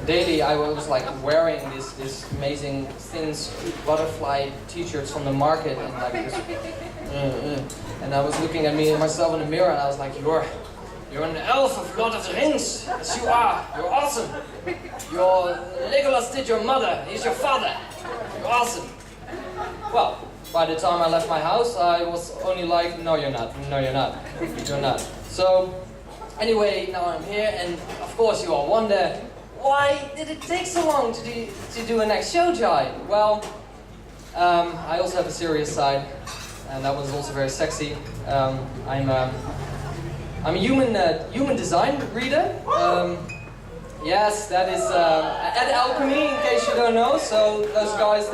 daily I was like wearing this amazing thin butterfly t-shirts from the market and like this, and I was looking at myself in the mirror and I was like, you're an elf of Lord of the Rings. Yes, you are. You're awesome. Legolas did your mother. He's your father. You're awesome. Well, by the time I left my house, I was only like, no, you're not. No, you're not. You're not. So, anyway, now I'm here, and of course you all wonder, why did it take so long to do a next show, Jai? Well, I also have a serious side, and that was also very sexy. I'm a human design reader. Yes, that is at Alchemy, in case you don't know. So those guys,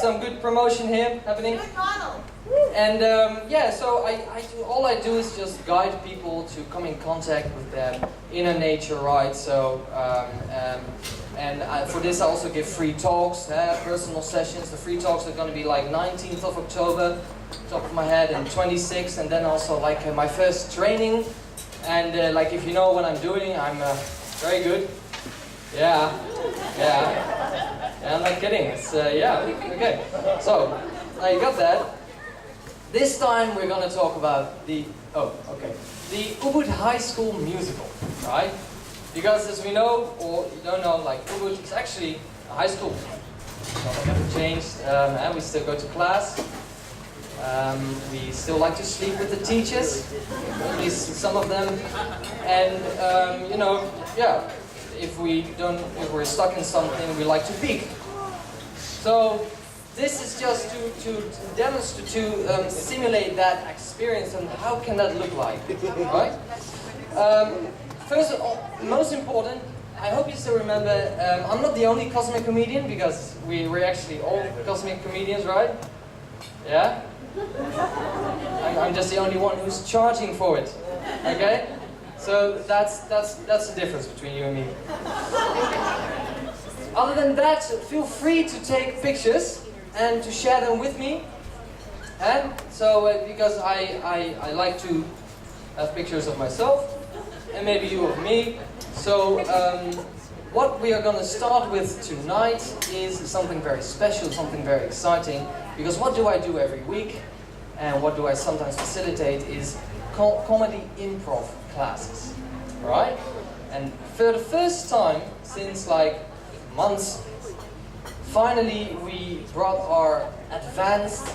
some good promotion here happening. And yeah, so all I do is just guide people to come in contact with their inner nature, right? So for this I also give free talks, personal sessions. The free talks are going to be like 19th of October, top of my head, and 26th, and then also like my first training. And like if you know what I'm doing, I'm very good. Yeah, I'm not kidding. It's yeah, okay. So now you got that. This time we're going to talk about the Ubud High School musical, right? Because as we know, or you don't know, like Ubud is actually a high school. Nothing hasn't changed, and we still go to class. We still like to sleep with the teachers, at least some of them. And you know, yeah, if we're stuck in something, we like to peek. So this is just to demonstrate, to simulate that experience and how can that look like, right? First of all, most important, I hope you still remember, I'm not the only cosmic comedian, because we're actually all cosmic comedians, right? Yeah? I'm just the only one who's charging for it, okay? So that's the difference between you and me. Other than that, feel free to take pictures and to share them with me. And so, because I like to have pictures of myself, and maybe you of me. So, what we are going to start with tonight is something very special, something very exciting. Because what do I do every week, and what do I sometimes facilitate is comedy improv classes, right? And for the first time since like months, finally we brought our advanced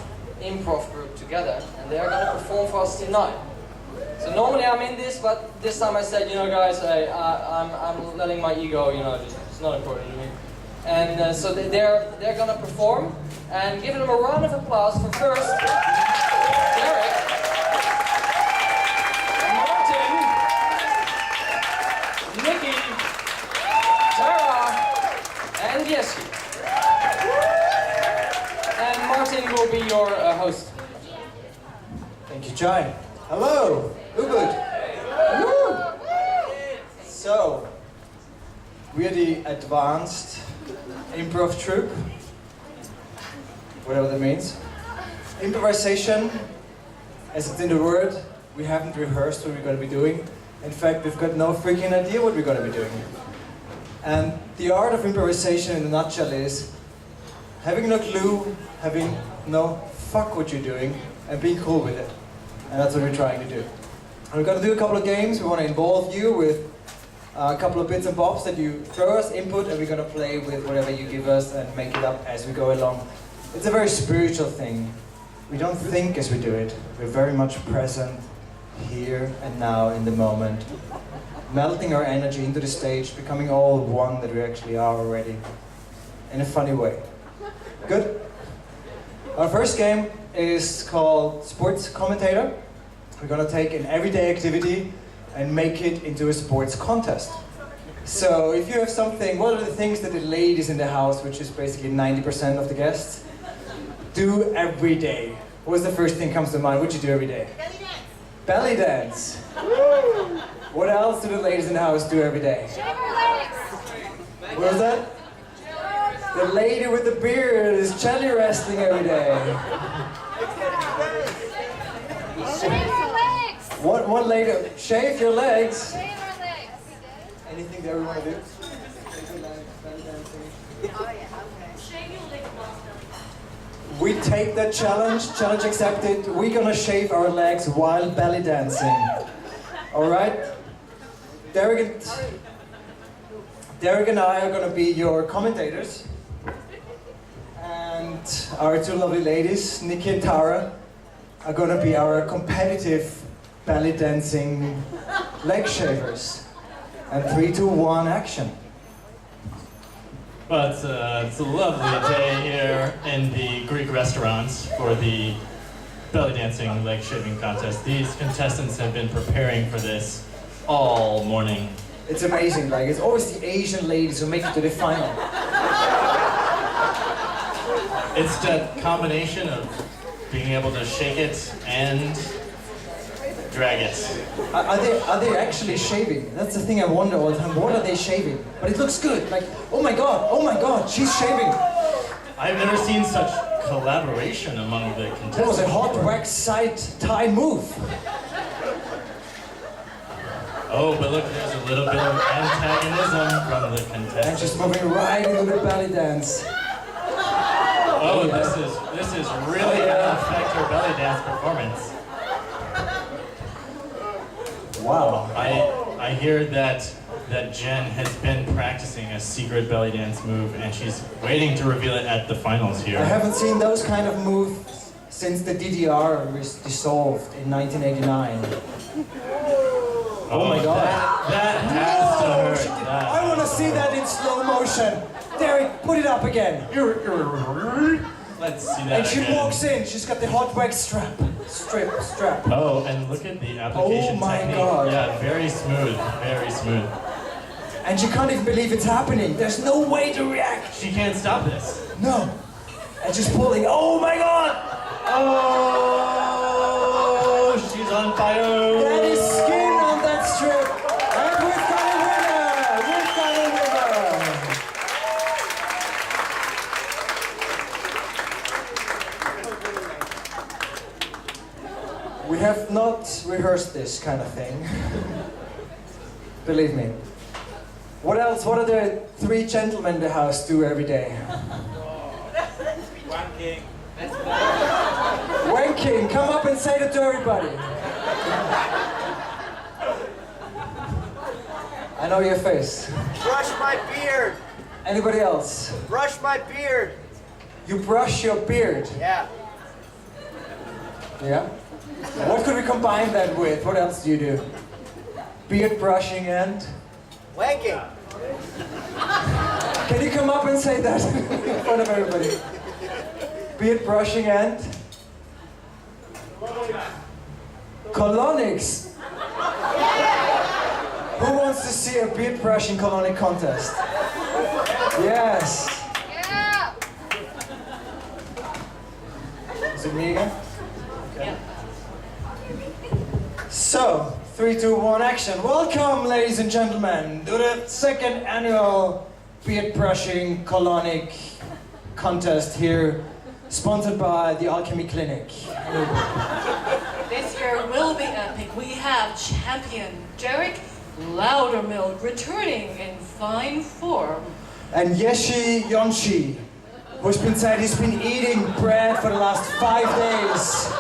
improv group together, and they are going to perform for us tonight. So normally I'm in this, but this time I said, you know guys, I'm letting my ego, you know, it's not important to me. And so they're going to perform, and give them a round of applause for first Derek, Martin, Nikki, Tara, and Jesse. And Martin will be your host. Thank you, Jai. Hello, Ubud. So, we are the advanced improv troupe, whatever that means. Improvisation, as it's in the word, we haven't rehearsed what we're going to be doing. In fact, we've got no freaking idea what we're going to be doing. And the art of improvisation in a nutshell is having no clue, having no fuck what you're doing, and being cool with it. And that's what we're trying to do. And we're going to do a couple of games. We want to involve you with a couple of bits and bobs that you throw us input, and we're going to play with whatever you give us and make it up as we go along. It's a very spiritual thing. We don't think as we do it. We're very much present here and now in the moment, melting our energy into the stage, becoming all one that we actually are already, in a funny way. Good? Our first game is called Sports Commentator. We're going to take an everyday activity and make it into a sports contest. So if you have something, what are the things that the ladies in the house, which is basically 90% of the guests, do every day? What's the first thing comes to mind? What do you do every day? Belly dance. Belly dance. What else do the ladies in the house do every day? Shave her legs. What was that? The lady with the beard is jelly wrestling every day. Shave her legs. What lady? Shave your legs. Shave her legs. Anything that we want to do? We take that challenge, challenge accepted. We're gonna shave our legs while belly dancing. Alright? Derek and I are gonna be your commentators. And our two lovely ladies, Nikki and Tara, are gonna be our competitive belly dancing leg shavers. And 3, 2, 1, action. Well, it's a lovely day here in the Greek restaurants for the belly dancing leg shaving contest. These contestants have been preparing for this all morning. It's amazing, like it's always the Asian ladies who make it to the final. It's that combination of being able to shake it and drag it. Are they actually shaving? That's the thing I wonder all the time. What are they shaving? But it looks good. Like, oh my god, she's shaving. I've never seen such collaboration among the contestants. That was a hot wax side tie move. Oh, but look, there's a little bit of antagonism from the contestants. And she's moving right into the belly dance. Oh, this is really gonna affect her belly dance performance. Wow. I hear that Jen has been practicing a secret belly dance move and she's waiting to reveal it at the finals here. I haven't seen those kind of moves since the DDR was dissolved in 1989. Oh my god. That has to hurt. I want to see that in slow motion. Derek, put it up again. Let's see that And she again. walks in, she's got the hot wax strap. Strap. Oh, and look at the application Oh my technique. God. Yeah, very smooth, very smooth. And she can't even believe it's happening. There's no way to react. She can't stop this. No. And she's pulling. Oh my god! Oh, she's on fire. That is skin on that strip. And we've got a winner! We've got a winner! We have not rehearsed this kind of thing. Believe me. What else? What do the 3 gentlemen in the house do every day? Wanking. Wanking! Come up and say that to everybody. I know your face. Brush my beard. Anybody else? Brush my beard. You brush your beard. Yeah. Yeah? What could we combine that with? What else do you do? Beard brushing and... Wanking. Can you come up and say that in front of everybody? Beard brushing and... Colonics. Who wants to see a beard brushing colonic contest? Yes. Yeah. Is it me again? Okay. So, 3, 2, 1, action. Welcome, ladies and gentlemen, to the 2nd annual beard brushing colonic contest here, sponsored by the Alchemy Clinic. This year will be epic. We have champion Derek Loudermilk returning in fine form. And Yeshi Yonshi, who's been said he's been eating bread for the last 5 days,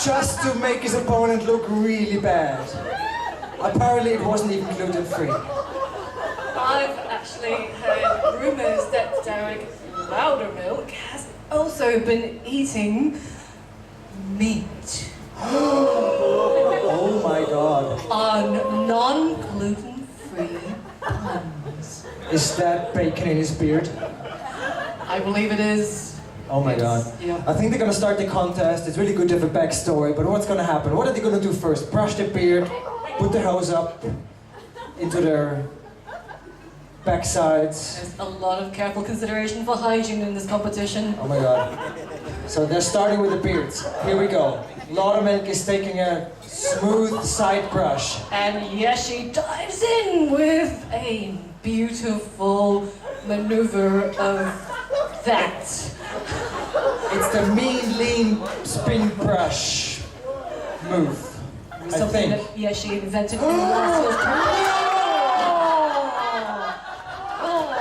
just to make his opponent look really bad. Apparently it wasn't even gluten-free. I've actually heard rumors that Derek Loudermilk has also been eating meat Oh my god. on non-gluten-free buns. Is that bacon in his beard? I believe it is. Oh my god. Yeah. I think they're gonna start the contest. It's really good to have a backstory, but what's gonna happen? What are they gonna do first? Brush their beard, put their hose up into their backsides. There's a lot of careful consideration for hygiene in this competition. Oh my god. So they're starting with the beards. Here we go. Laudermilk is taking a smooth side brush. And Yeshi dives in with a beautiful maneuver of that. It's the mean, lean spin brush move. I Something think. that Yeshi invented in the last year's tournament. Oh,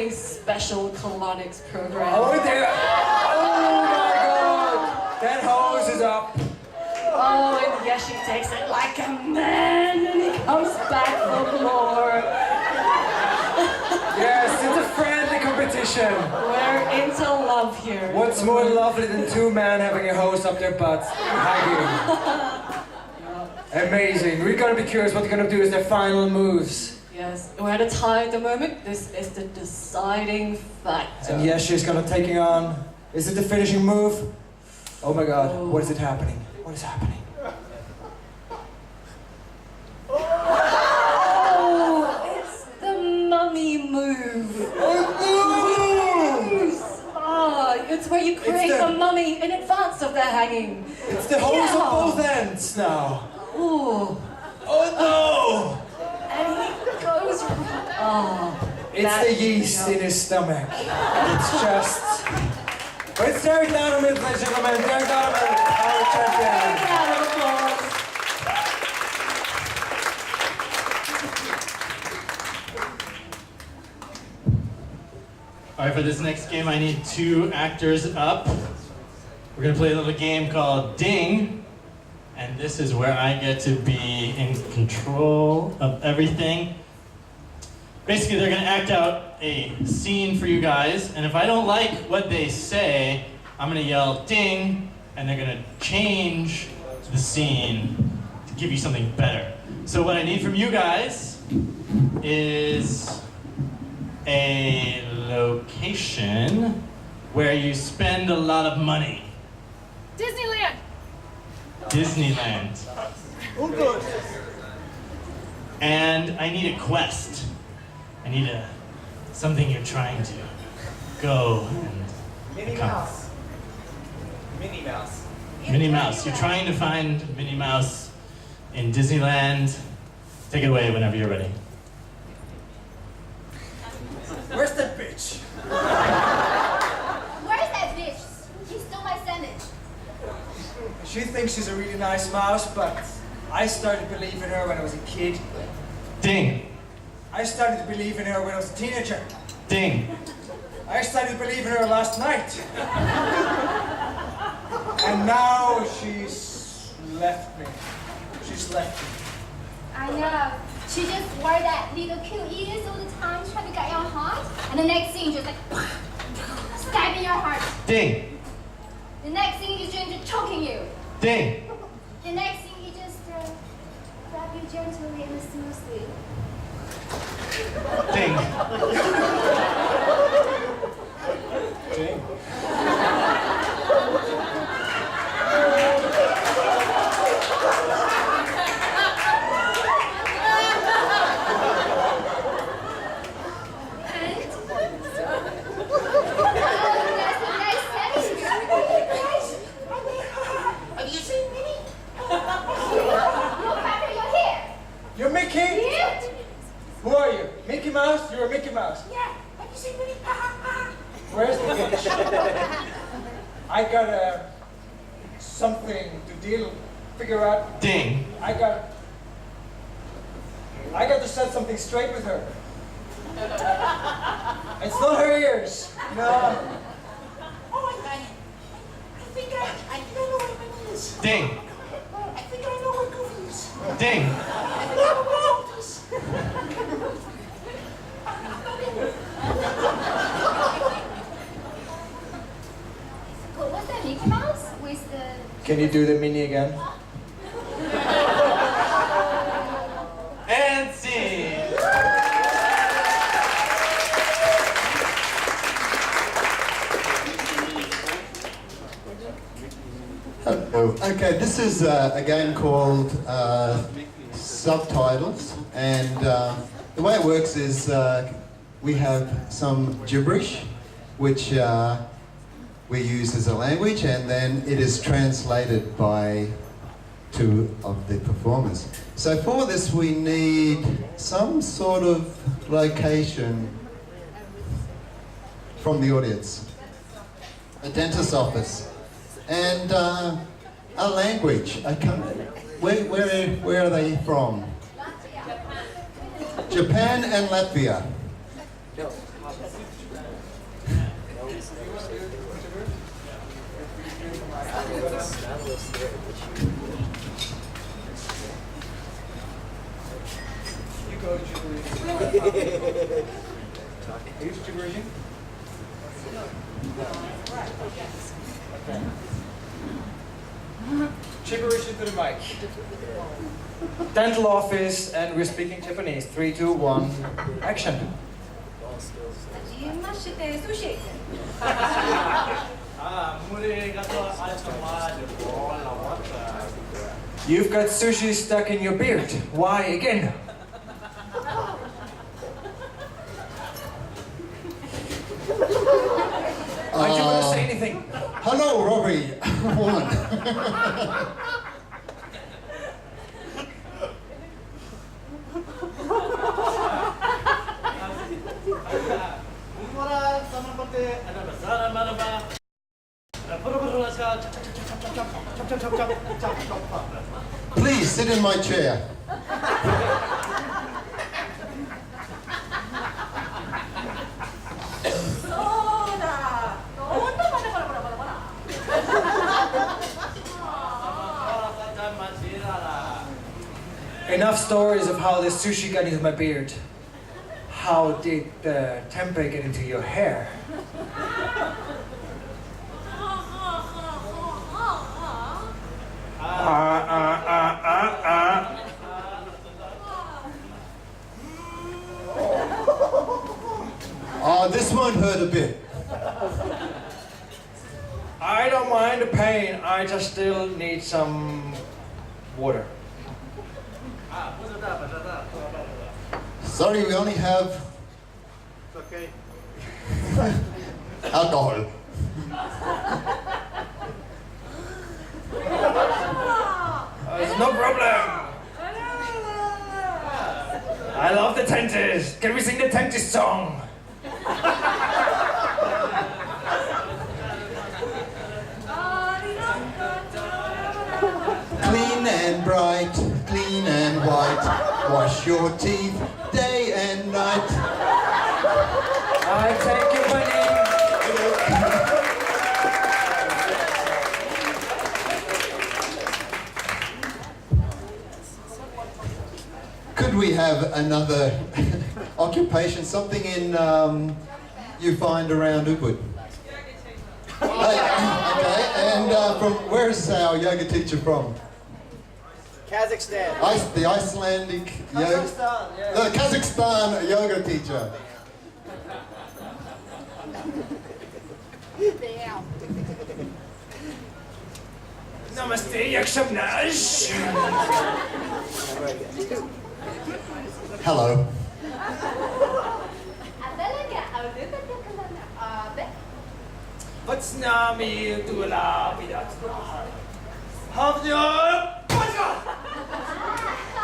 a special colonics program. Oh, there! Oh my god! That hose is up! Oh, and Yeshi takes it like a man, and he comes back for more. Yes, it's a friendly competition! We're into love here. What's more lovely than two men having a hose up their butts, hanging? Amazing. We're gonna be curious what they're gonna do as their final moves. Yes, we're at a tie at the moment. This is the deciding factor. And yes, she's gonna taking on. Is it the finishing move? Oh my god, what is it happening? What is happening? Oh, it's the mummy move. Ah, it's where you create the- a mummy in advance of their hanging. It's the hose Yeah. on both ends now. Ooh, Oh no! and he goes. Oh, It's the yeast in his stomach. It's just. But it's Derek Donovan, ladies and gentlemen. Derek Donovan, our champion. Round of applause. All right, for this next game, I need 2 actors up. We're gonna play a little game called Ding, and this is where I get to be in control of everything. Basically, they're gonna act out a scene for you guys, and if I don't like what they say, I'm gonna yell ding, and they're gonna change the scene to give you something better. So what I need from you guys is a location where you spend a lot of money. Disneyland. Disneyland. Ubud. And I need a quest. I need something you're trying to go and Minnie become. Mouse. Minnie Mouse. Minnie Mouse. You're trying to find Minnie Mouse in Disneyland. Take it away whenever you're ready. Where's that bitch? Where's that bitch? She stole my sandwich. She thinks she's a really nice mouse, but I started to believe in her when I was a kid. Ding. I started to believe in her when I was a teenager. Ding. I started to believe in her last night. And now she's left me. She's left me. I know. She just wore that little cute ears all the time, trying to get your heart. And the next scene, just like stabbing your heart. Ding. The next scene, he's just choking you. Ding. The next scene, he just grab you gently and smoothly. Ding. Ding. You're Mickey? Who are you? Mickey Mouse? You're a Mickey Mouse. Where's the bitch? I got something to figure out. Ding. I got to set something straight with her. It's not her ears. No. Ding. Ding. What's that, Mickey Mouse? With the... Can you do the mini again? And scene. Hello. Okay, this is a game called Subtitles, and the way it works is we have some gibberish, which we use as a language, and then it is translated by 2 of the performers. So for this we need some sort of location from the audience. A dentist's office. And a language. Where are they from? Japan and Latvia. You go gibberish. Are you gibberishing? Okay. Gibberish into the mic. Dental office, and we're speaking Japanese. 3, 2, 1, action. You've got sushi stuck in your beard. Why again? Aren't you going to say anything? Hello, Robbie. Woman. Please sit in my chair. Enough stories of how the sushi got into my beard. How did the tempeh get into your hair? This won't hurt a bit. I don't mind the pain, I just still need some water. Sorry, we only have alcohol. There's no problem. I love the dentist. Can we sing the dentist song? Clean and bright, clean and white. Wash your teeth day and night. I take your money. Could we have another occupation, something in you find around Ubud? Okay, and from where's our yoga teacher from? Kazakhstan. The Icelandic yoga. The Kazakhstan yoga teacher. Namaste, Yakshamnaj. Hello. What's nami dula bidat? Have you?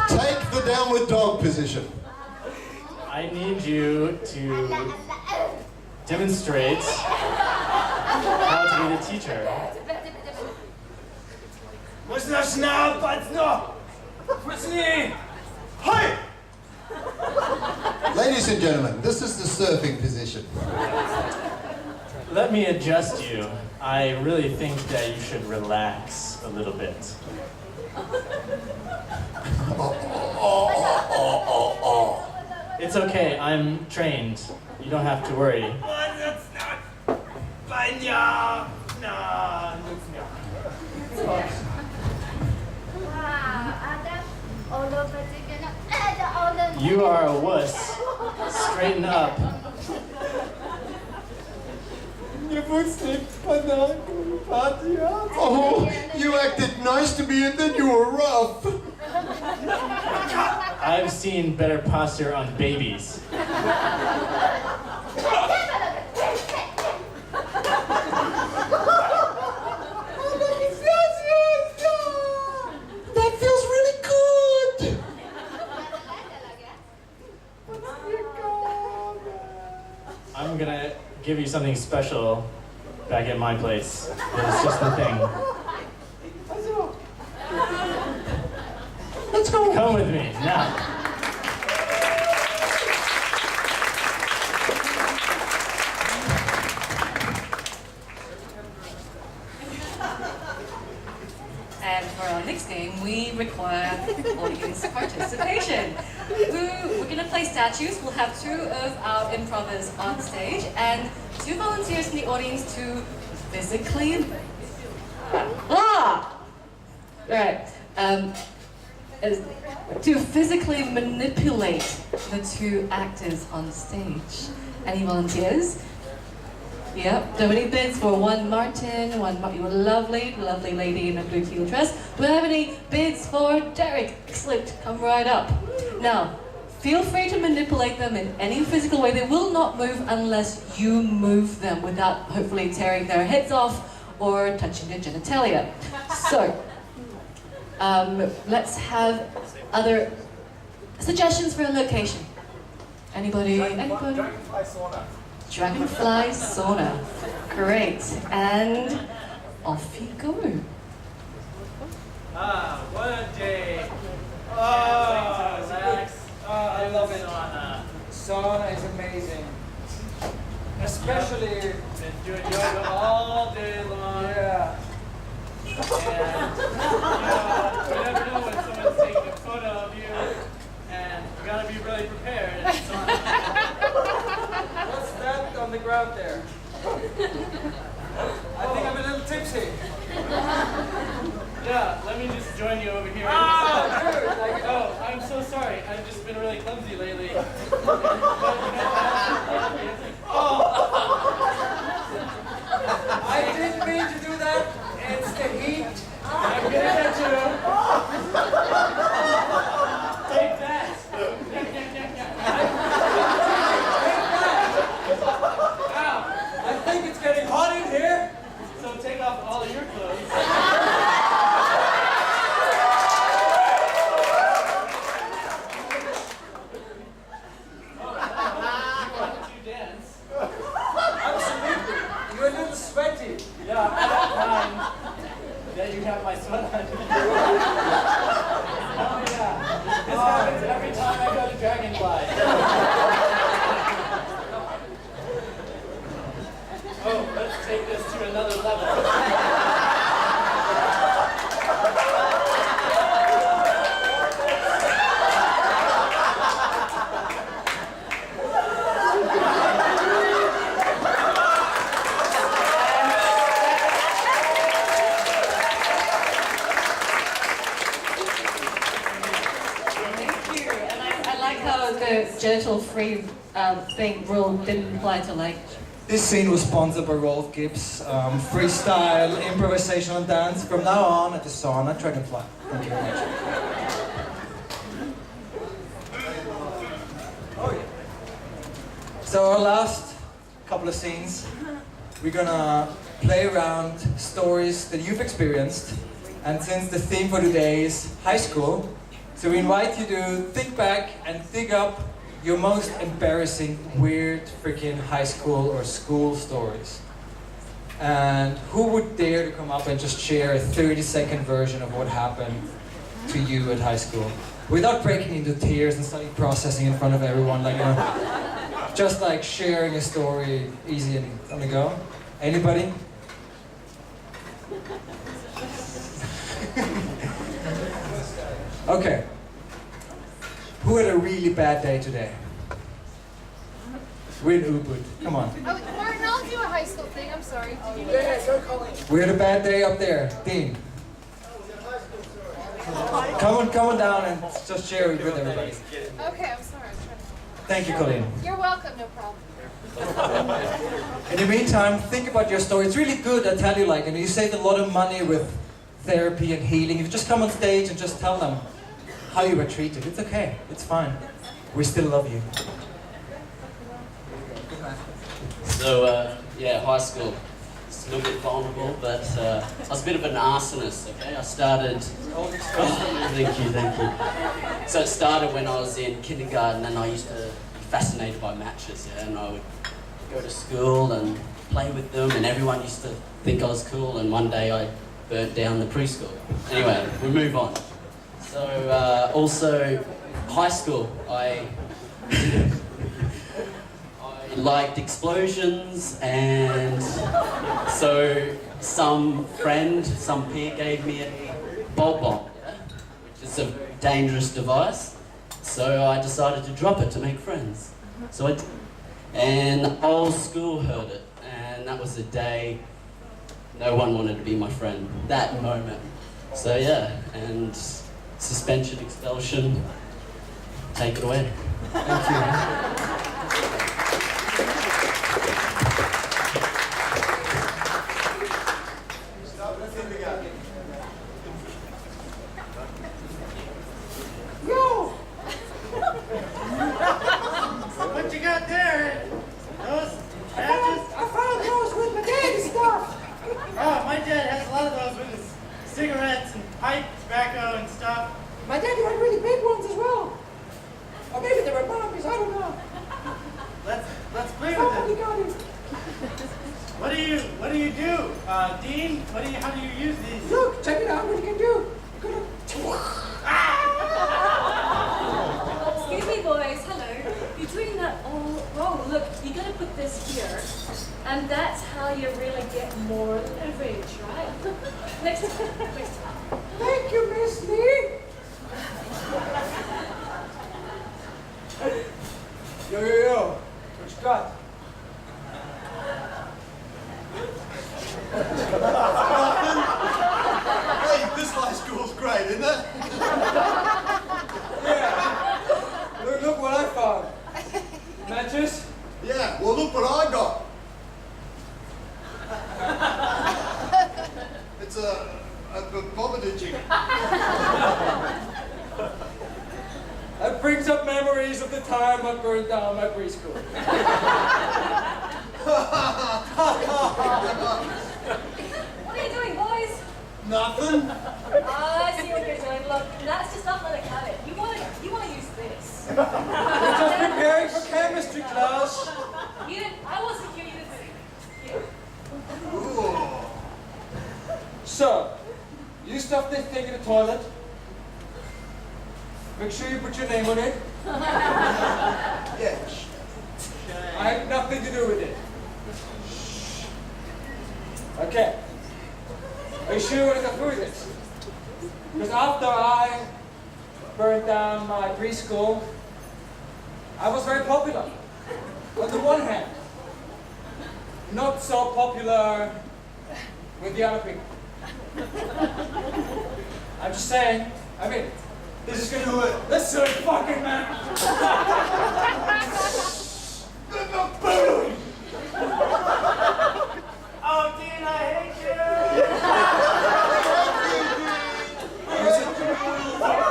Take the downward dog position. I need you to demonstrate how to be the teacher. Можно шна пацно. Пацни. Hi. Ladies and gentlemen, this is the surfing position. Let me adjust you. I really think that you should relax a little bit. It's okay, I'm trained. You don't have to worry. You are a wuss. Straighten up. Oh, you acted nice to me and then you were rough. I've seen better posture on babies. That feels really good. I'm gonna give you something special back at my place. It's just the thing. Let's go. Come with me, now. require audience participation. We're going to play statues. We'll have 2 of our improvers on stage and 2 volunteers in the audience to physically... Alright. To physically manipulate the 2 actors on stage. Any volunteers? Yep. Do we have any bids for one Martin, you lovely lady in a blue teal dress? Do we have any bids for Derek? Excellent. Come right up. Now, feel free to manipulate them in any physical way. They will not move unless you move them without hopefully tearing their heads off or touching their genitalia. So, let's have other suggestions for a location. Anybody? Dragonfly sauna. Dragonfly sauna. Great. And off you go. What a day. Oh, relax. I love it. Sauna is amazing. Especially... Been doing yoga all day long. Yeah. And, you never know when someone's taking a photo of you, and you gotta be really prepared. What's that on the ground there? I think I'm a little tipsy. Yeah, let me just join you over here. Oh, I'm so sorry. I've just been really clumsy lately. But, I didn't mean to do that. It's the heat. I'm gonna get you. Take that. I think it's getting hot in here. So take off all of your clothes. You dance. Absolutely. You're a little sweaty. Yeah, I don't mind that you have my sweat on. Oh yeah. This happens every time I go to Dragonfly. Oh, let's take this to another level. The genital-free rule didn't apply to like. This scene was sponsored by Rolf Gibbs. Freestyle, improvisational dance from now on at the sauna Dragonfly. Thank you very much. So our last couple of scenes, we're gonna play around stories that you've experienced. And since the theme for today is high school, so we invite you to think back and dig up your most embarrassing, weird, freaking high school or school stories. And who would dare to come up and just share a 30-second version of what happened to you at high school? Without breaking into tears and starting processing in front of everyone, like, just like sharing a story, easy and on the go. Anybody? Okay. Who had a really bad day today? We're in Ubud. Come on. Oh, Martin, I'll do a high school thing. I'm sorry. We had a bad day up there. Dean. Come on down and just share it with everybody. Okay, I'm sorry. Thank you, Colleen. You're welcome, no problem. In the meantime, think about your story. It's really good, I tell you, like, and you save a lot of money with therapy and healing. If you just come on stage and just tell them how you were treated, it's okay. It's fine. We still love you. So, yeah, high school. It's a little bit vulnerable, but I was a bit of an arsonist, okay? I started... thank you. So it started when I was in kindergarten and I used to be fascinated by matches, yeah? And I would go to school and play with them and everyone used to think I was cool and one day I burnt down the preschool. Anyway, we move on. So, also, high school, I liked explosions, and so some peer gave me a bulb bomb, yeah? it's a dangerous device. So I decided to drop it to make friends. So I did. And the whole school heard it. And that was the day no one wanted to be my friend. That moment. So yeah, and suspension, expulsion, take it away. Thank you. What you got there? Those matches? I found those with my daddy's stuff. Oh, my dad has a lot of those with his cigarettes and pipe tobacco and stuff. My daddy had really big ones as well. Or maybe they were Barbies, I don't know. Let's play with Somebody it. got it. What do you do? Dean, how do you use these? Look, check it out what you can do. You're gonna... Excuse me, boys. Hello. You're doing that all wrong. Look, you're going to put this here, and that's how you really get more leverage, right? Next time. Next time. Thank you, Miss Lee. Yo, yo, yo. What you got? Hey, this high school's great, isn't it? Yeah. Look what I found. Matches? Yeah, well look what I got. It's a bobbiditching. That brings up memories of the time I burned down my preschool. What are you doing, boys? Nothing. I see what you're doing. Look, that's just not going to cut it. You want to use this. We're just preparing for chemistry class. You didn't. I wasn't here. You didn't see. Here. Ooh. So, you stuff this thing in the toilet. Make sure you put your name on it. Yeah. I have nothing to do with it. Okay. Are you sure you want to go through this? Because after I burned down my preschool, I was very popular. On the one hand, not so popular with the other people. I'm just saying, I mean, this is gonna do it. Let's do it, fucking man. Oh, Dean, I hate you!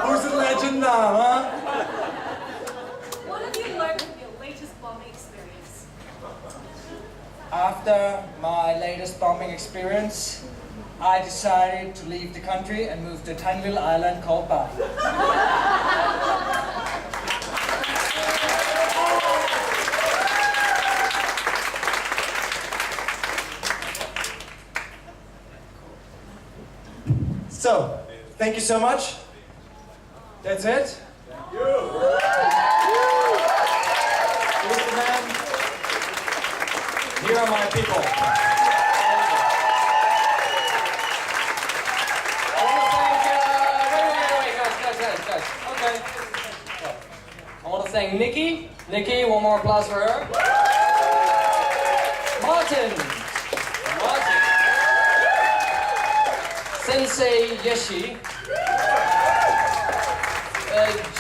Who's the legend now, huh? What have you learned from your latest bombing experience? After my latest bombing experience, I decided to leave the country and move to a tiny little island called Bali. So, thank you so much. That's it. Here's the man. Here are my people. Guys. Okay. I want to thank Nikki. Nikki, one more applause for her. Martin. Sensei Yeshi.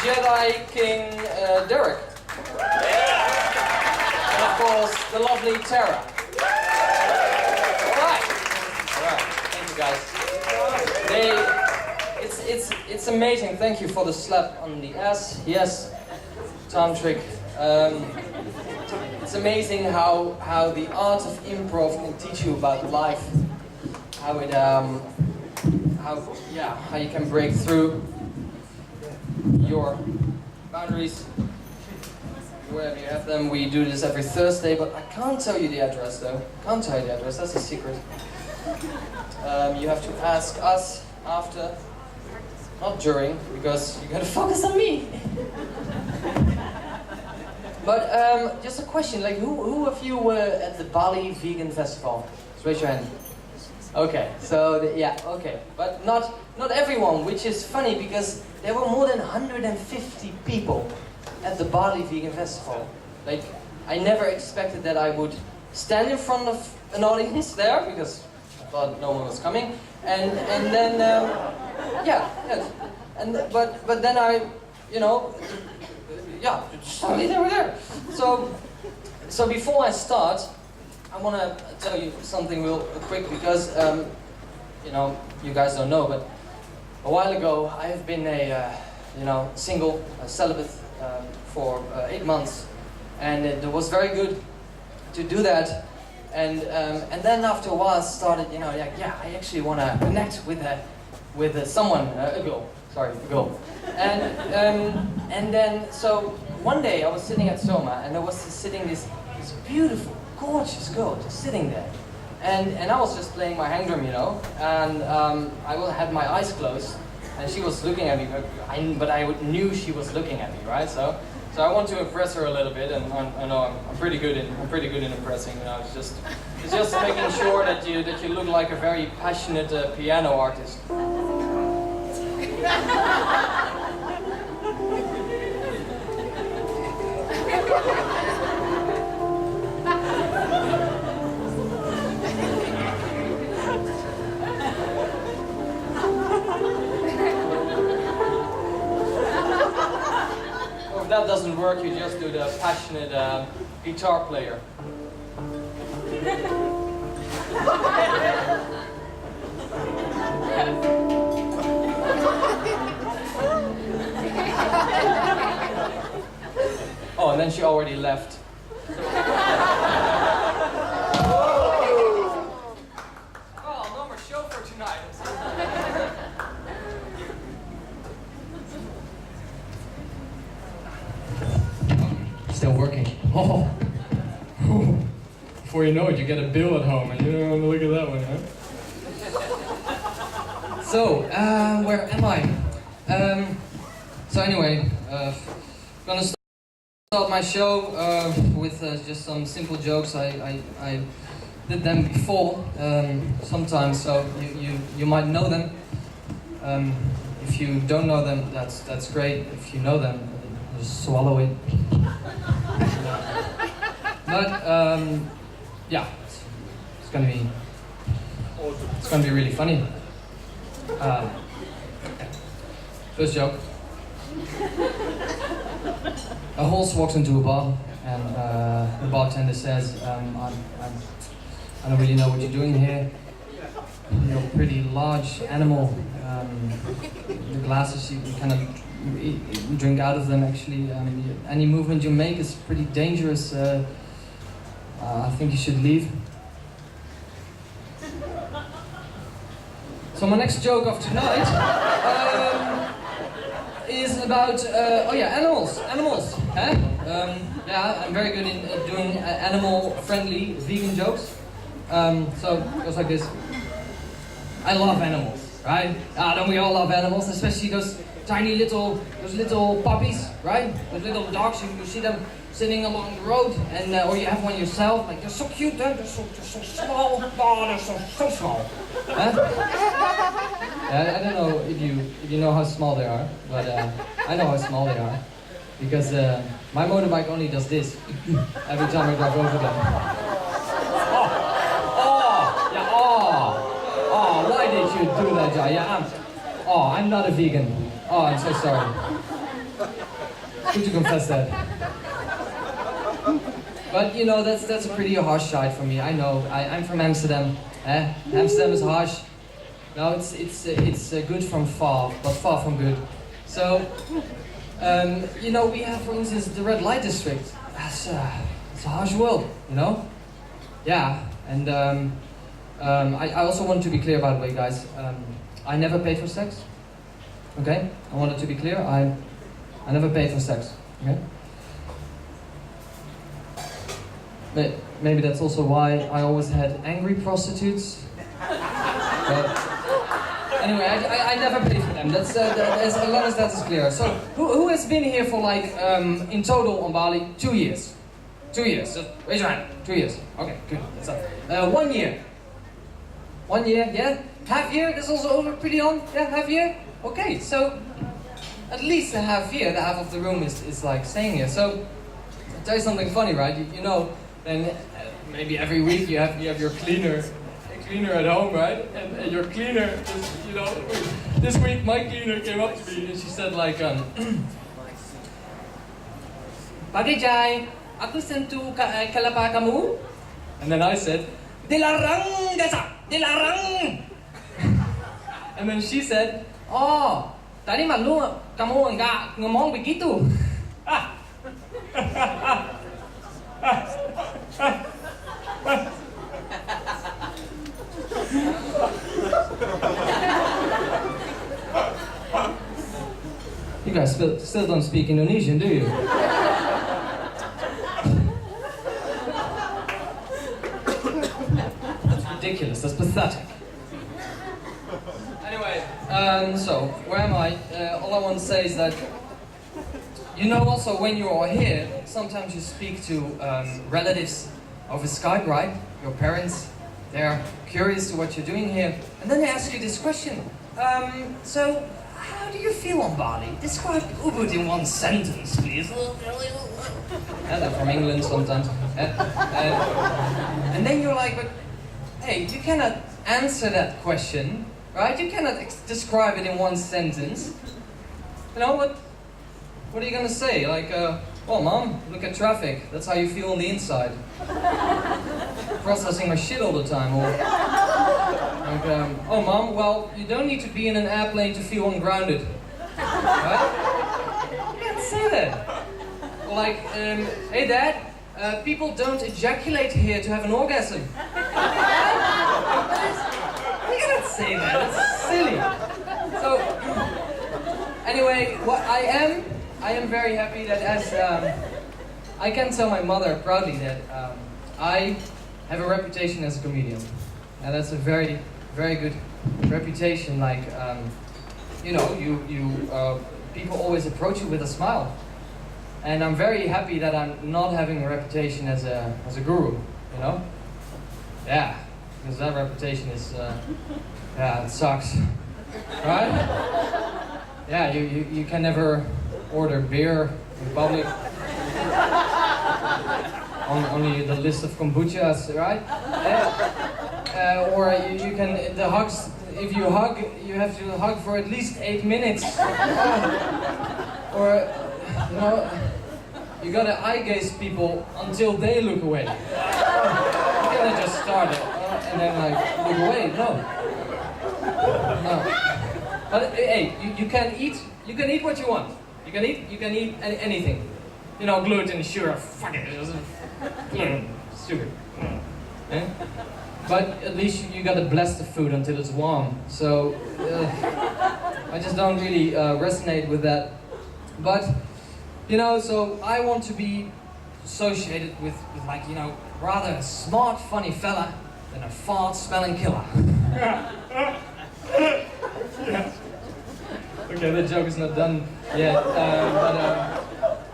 Jedi King Derek. And of course, the lovely Tara. Alright. Thank you guys. It's amazing. Thank you for the slap on the ass. Yes, tantric. It's amazing how the art of improv can teach you about life. How you can break through your boundaries wherever you have them. We do this every Thursday, but I can't tell you the address though. Can't tell you the address. That's a secret. You have to ask us after. Not during, because you gotta focus on me. But just a question, like who of you were at the Bali Vegan Festival? Just raise your hand. Okay, so okay, but not everyone, which is funny because there were more than 150 people at the Bali Vegan Festival. Like, I never expected that I would stand in front of an audience there, because I thought no one was coming. And then, but then I, suddenly they were there. So before I start, I want to tell you something real quick, because, you guys don't know, but a while ago I have been a, single, celibate for 8 months, and it was very good to do that. And then after a while I started, I actually want to connect with someone, a girl. And then, so one day I was sitting at Soma, and there was sitting this beautiful, gorgeous girl just sitting there. And I was just playing my hang drum, and I had my eyes closed, and she was looking at me, but I knew she was looking at me, right? So I want to impress her a little bit, and I know I'm pretty good in impressing. It's just making sure that you look like a very passionate piano artist. If that doesn't work, you just do the passionate guitar player. Oh, and then she already left. Well, no more show for tonight. Still working. Oh. Before you know it, you get a bill at home, and you don't want to look at that one, huh? So, where am I? So anyway, gonna start my show with just some simple jokes. I did them before sometimes, so you might know them. If you don't know them, that's great. If you know them, just swallow it. But yeah, it's gonna be really funny. First joke. A horse walks into a bar, and the bartender says, I don't really know what you're doing here. You're a pretty large animal. The glasses, you kind of drink out of them, actually. Any movement you make is pretty dangerous. I think you should leave. So my next joke of tonight is about animals. Huh? Yeah, I'm very good in doing animal-friendly vegan jokes. So it goes like this. I love animals, right? Don't we all love animals? Especially those tiny little puppies, right? Those little dogs, you see them sitting along the road, and or you have one yourself. Like, they're so cute, huh? They're so small. Oh, they're so small. Huh? I don't know if you know how small they are, but I know how small they are, because my motorbike only does this every time I drive over them. Oh, why did you do that, Jai? Yeah, I'm not a vegan. Oh, I'm so sorry. Good to confess that. But that's a pretty harsh side for me. I know. I'm from Amsterdam. Amsterdam is harsh. No, it's good from far, but far from good. So, we have, for instance, the red light district. It's a harsh world, Yeah, and I also want to be clear, by the way, guys. I never paid for sex. Okay, I wanted to be clear. I never paid for sex. Okay. But maybe that's also why I always had angry prostitutes. But anyway, I never paid for them. That's as long as that is clear. So who has been here for in total on Bali 2 years? 2 years. Just raise your hand. 2 years. Okay, good. That's up. 1 year. 1 year. Yeah. Half year. That's also pretty on. Yeah, half year. Okay. So at least the half here, the half of the room is like staying here. So, I'll tell you something funny, right? You know, then maybe every week you have your cleaner at home, right? And your cleaner, you know, this week my cleaner came up to me and she said like, Pagi Jai, aku sentuh kelapa kamu. And then I said, dilarang desa, dilarang. And then she said, oh, tadi malu kamu enggak ngomong begitu. You guys still don't speak Indonesian, do you? That's ridiculous, that's pathetic. Anyway, so, where am I? All I want to say is that, you know, also when you are here, sometimes you speak to relatives over Skype, right? Your parents, they're curious to what you're doing here, and then they ask you this question. So, how do you feel on Bali? Describe Ubud in one sentence, please. Yeah, they're from England sometimes. And then you're like, but hey, you cannot answer that question, right? You cannot describe it in one sentence. You know, what are you gonna say? Like, well, Mom, look at traffic. That's how you feel on the inside. Processing my shit all the time. Or, like, oh, Mom, well, you don't need to be in an airplane to feel ungrounded. Right? You can't say that. Or like, hey, Dad, people don't ejaculate here to have an orgasm. You cannot say that. It's silly. So, anyway, what I am very happy that as I can tell my mother proudly that I have a reputation as a comedian, and that's a very, very good reputation. Like, you know, people always approach you with a smile, and I'm very happy that I'm not having a reputation as a guru. You know, yeah, because that reputation is, yeah, it sucks, right? Yeah, you can never order beer in public. Only the list of kombuchas, right? Yeah. Or you can, the hugs, if you hug, you have to hug for at least 8 minutes. Or, you know, you gotta eye gaze people until they look away. You cannot just start it and then like look away. No. But hey, you can eat what you want. You can eat anything. You know, gluten, sure, fuck it. Gluten, stupid. Eh? But at least you gotta bless the food until it's warm. So I just don't really resonate with that. But you know, so I want to be associated with like, you know, rather a smart, funny fella than a fart smelling killer. Yeah. Okay, the joke is not done yet, but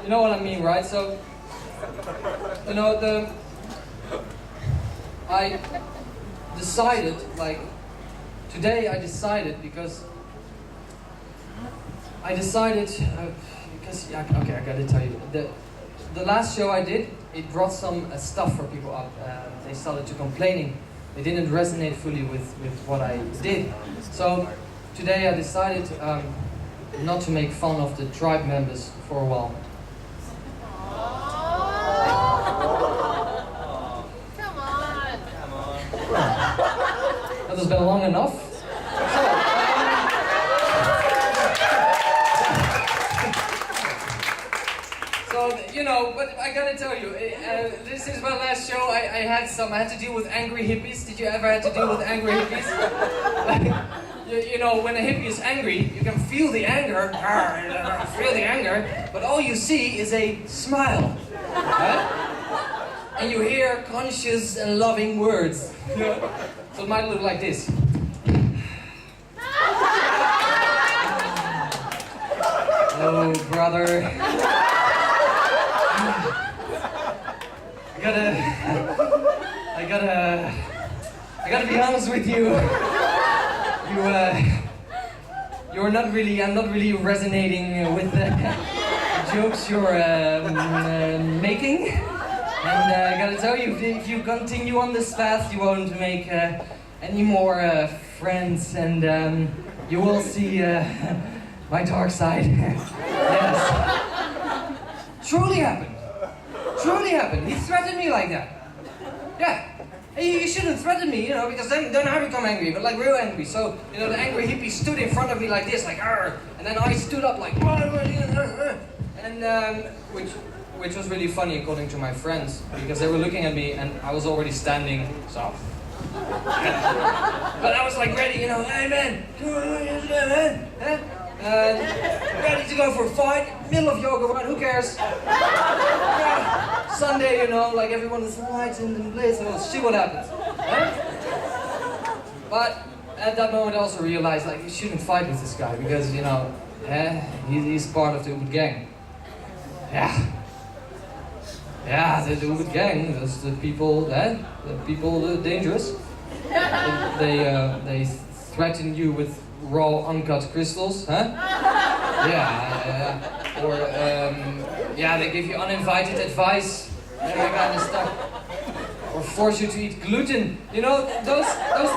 you know what I mean, right? So, you know, I decided, like, today I decided because yeah, okay, I gotta tell you, the last show I did, it brought some stuff for people up. They started to complaining. They didn't resonate fully with what I did. So today I decided not to make fun of the tribe members for a while. Come on. That has been long enough. So, you know, but I gotta tell you, this is my last show. I had to deal with angry hippies. Did you ever have to deal with angry hippies? You know, when a hippie is angry, you can feel the anger, but all you see is a smile, right? And you hear conscious and loving words. So it might look like this. Oh, brother. I gotta be honest with you. I'm not really resonating with the jokes you're making. And I gotta tell you, if you continue on this path, you won't make any more friends, and you will see my dark side. Yes. Truly happened. Truly happened. He threatened me like that. Yeah. You shouldn't threaten me, you know, because then I become angry, but like real angry. So, you know, the angry hippie stood in front of me like this, like, arr, and then I stood up like, and which was really funny according to my friends, because they were looking at me and I was already standing, so. But I was like ready, you know, hey man, ready to go for a fight, middle of yoga run, who cares? Yeah, Sunday, you know, like everyone is lights in the place, so we'll see what happens. But at that moment I also realized, like, you shouldn't fight with this guy, because, you know, he's part of the Ubud gang. Yeah, the Ubud gang, that's the people, dangerous. They threaten you with raw, uncut crystals, huh? Yeah, or they give you uninvited advice, and that kind of stuff, or force you to eat gluten. You know, those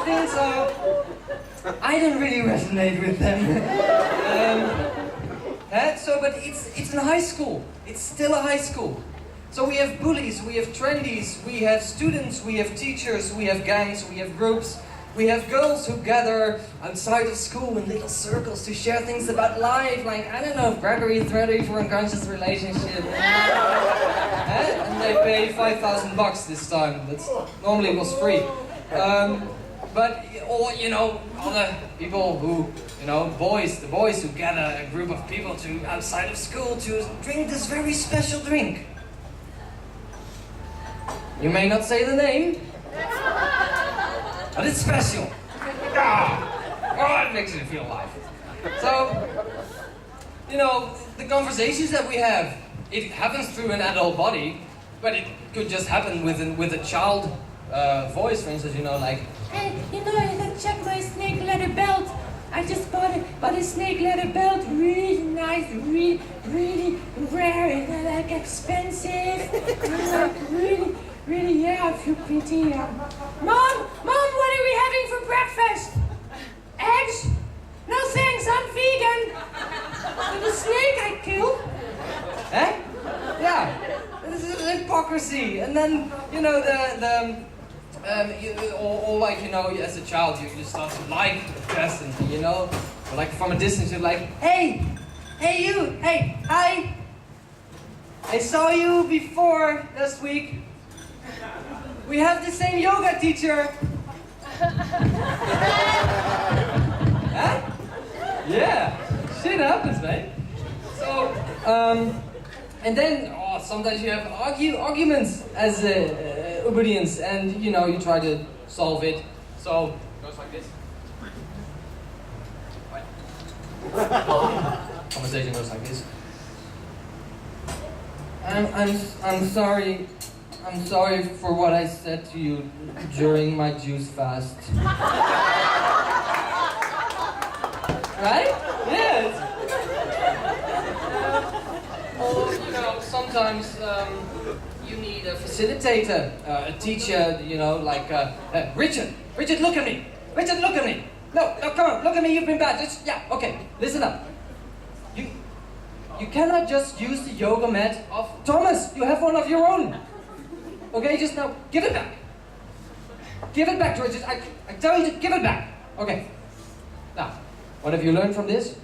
things are. I don't really resonate with them. But it's in high school. It's still a high school. So we have bullies, we have trendies, we have students, we have teachers, we have gangs, we have groups. We have girls who gather outside of school in little circles to share things about life, like, I don't know, Gregory Thready for unconscious relationship. And they pay $5,000 this time. That's normally was free. Or, you know, other people who, you know, the boys who gather a group of people to outside of school to drink this very special drink. You may not say the name, but it's special. It makes you feel alive. So, you know, the conversations that we have, it happens through an adult body, but it could just happen with a child voice, for instance, you know, like, hey, you know, I gotta check my snake leather belt. I just bought a snake leather belt, really nice, really rare, and like expensive, and like really, yeah, I feel pretty. Mom, what are we having for breakfast? Eggs? No thanks, I'm vegan. And the snake I killed. Yeah, this is hypocrisy. And then, you know, or like, you know, as a child, you start to like the person, you know, or like from a distance, you're like, hey you, hey, hi. I saw you before last week. We have the same yoga teacher. Huh? Yeah, shit happens, man. So, and then sometimes you have arguments as Ubudians, and you know, you try to solve it. So it goes like this. Conversation goes like this. I'm sorry. I'm sorry for what I said to you during my juice fast. Right? Yes. Or, you know, sometimes you need a facilitator, a teacher, you know, like, Richard, look at me. Richard, look at me. No, come on, look at me, you've been bad. Okay, listen up. You cannot just use the yoga mat of Thomas. You have one of your own. Okay, just now, give it back. Give it back, George. I tell you to give it back. Okay. Now, what have you learned from this?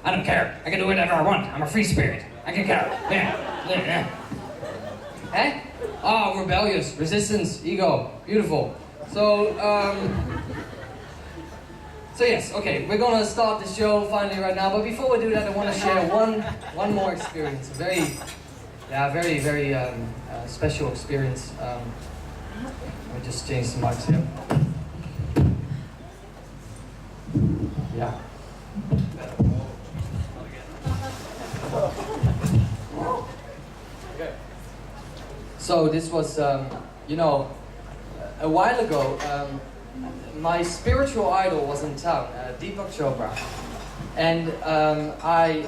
I don't care. I can do whatever I want. I'm a free spirit. I can care. Yeah. Eh? Oh, rebellious, resistance, ego. Beautiful. So yes, okay, we're gonna start the show finally right now, but before we do that, I want to share one more experience. Very special experience. Let me just change the mics here. Yeah. So this was, you know, a while ago, my spiritual idol was in town, Deepak Chopra, and I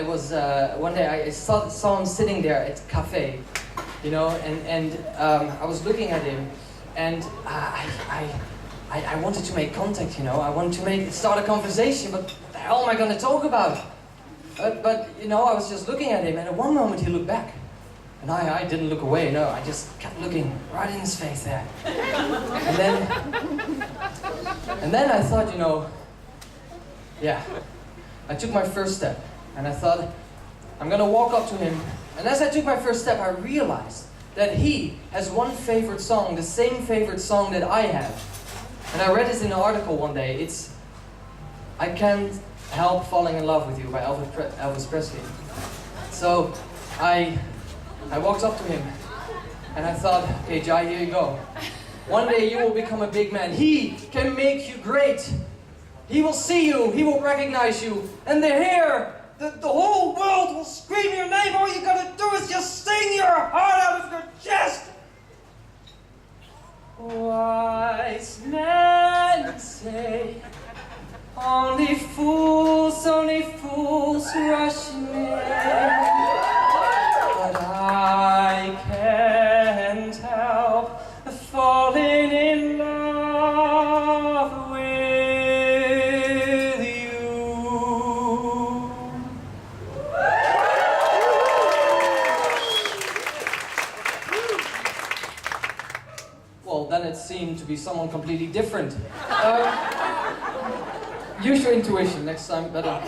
was one day I saw him sitting there at a cafe, and I was looking at him, and I wanted to make contact, I wanted to start a conversation, but what the hell am I going to talk about? But I was just looking at him, and at one moment he looked back. And I didn't look away, no, I just kept looking right in his face there. And then I thought, I took my first step. And I thought, I'm gonna walk up to him. And as I took my first step, I realized that he has one favorite song, the same favorite song that I have. And I read this in an article one day. It's I Can't Help Falling in Love with You by Elvis Presley. So I walked up to him and I thought, okay, Jai, here you go. One day you will become a big man. He can make you great. He will see you, he will recognize you, and the whole world will scream your name. All you gotta do is just sing your heart out of your chest. Wise men say, only fools rush in. But I can't help falling in love with you. Well, then it seemed to be someone completely different. Use your intuition next time better.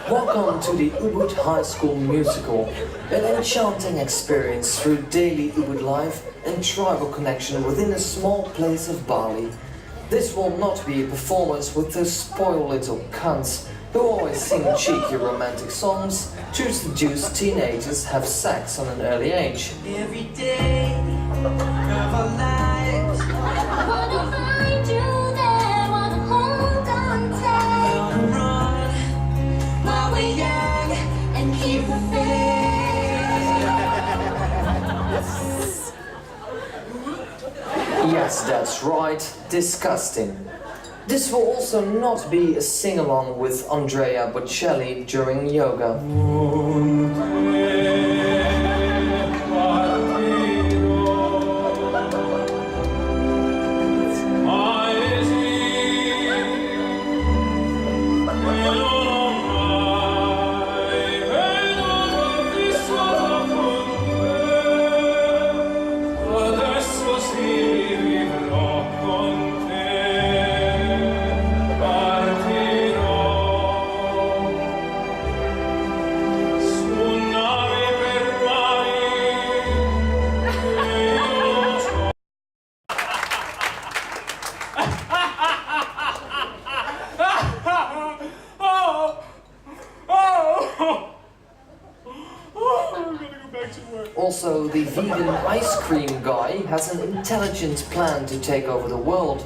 Welcome to the Ubud High School Musical, an enchanting experience through daily Ubud life and tribal connection within a small place of Bali. This will not be a performance with those spoiled little cunts who always sing cheeky romantic songs to seduce teenagers have sex on an early age. Every day of our lives, Wanna find you there, wanna hold on tight. gonna run While we're young and keep the faith. Yes, that's right, disgusting. This will also not be a sing-along with Andrea Bocelli during yoga. Also, the vegan ice cream guy has an intelligent plan to take over the world.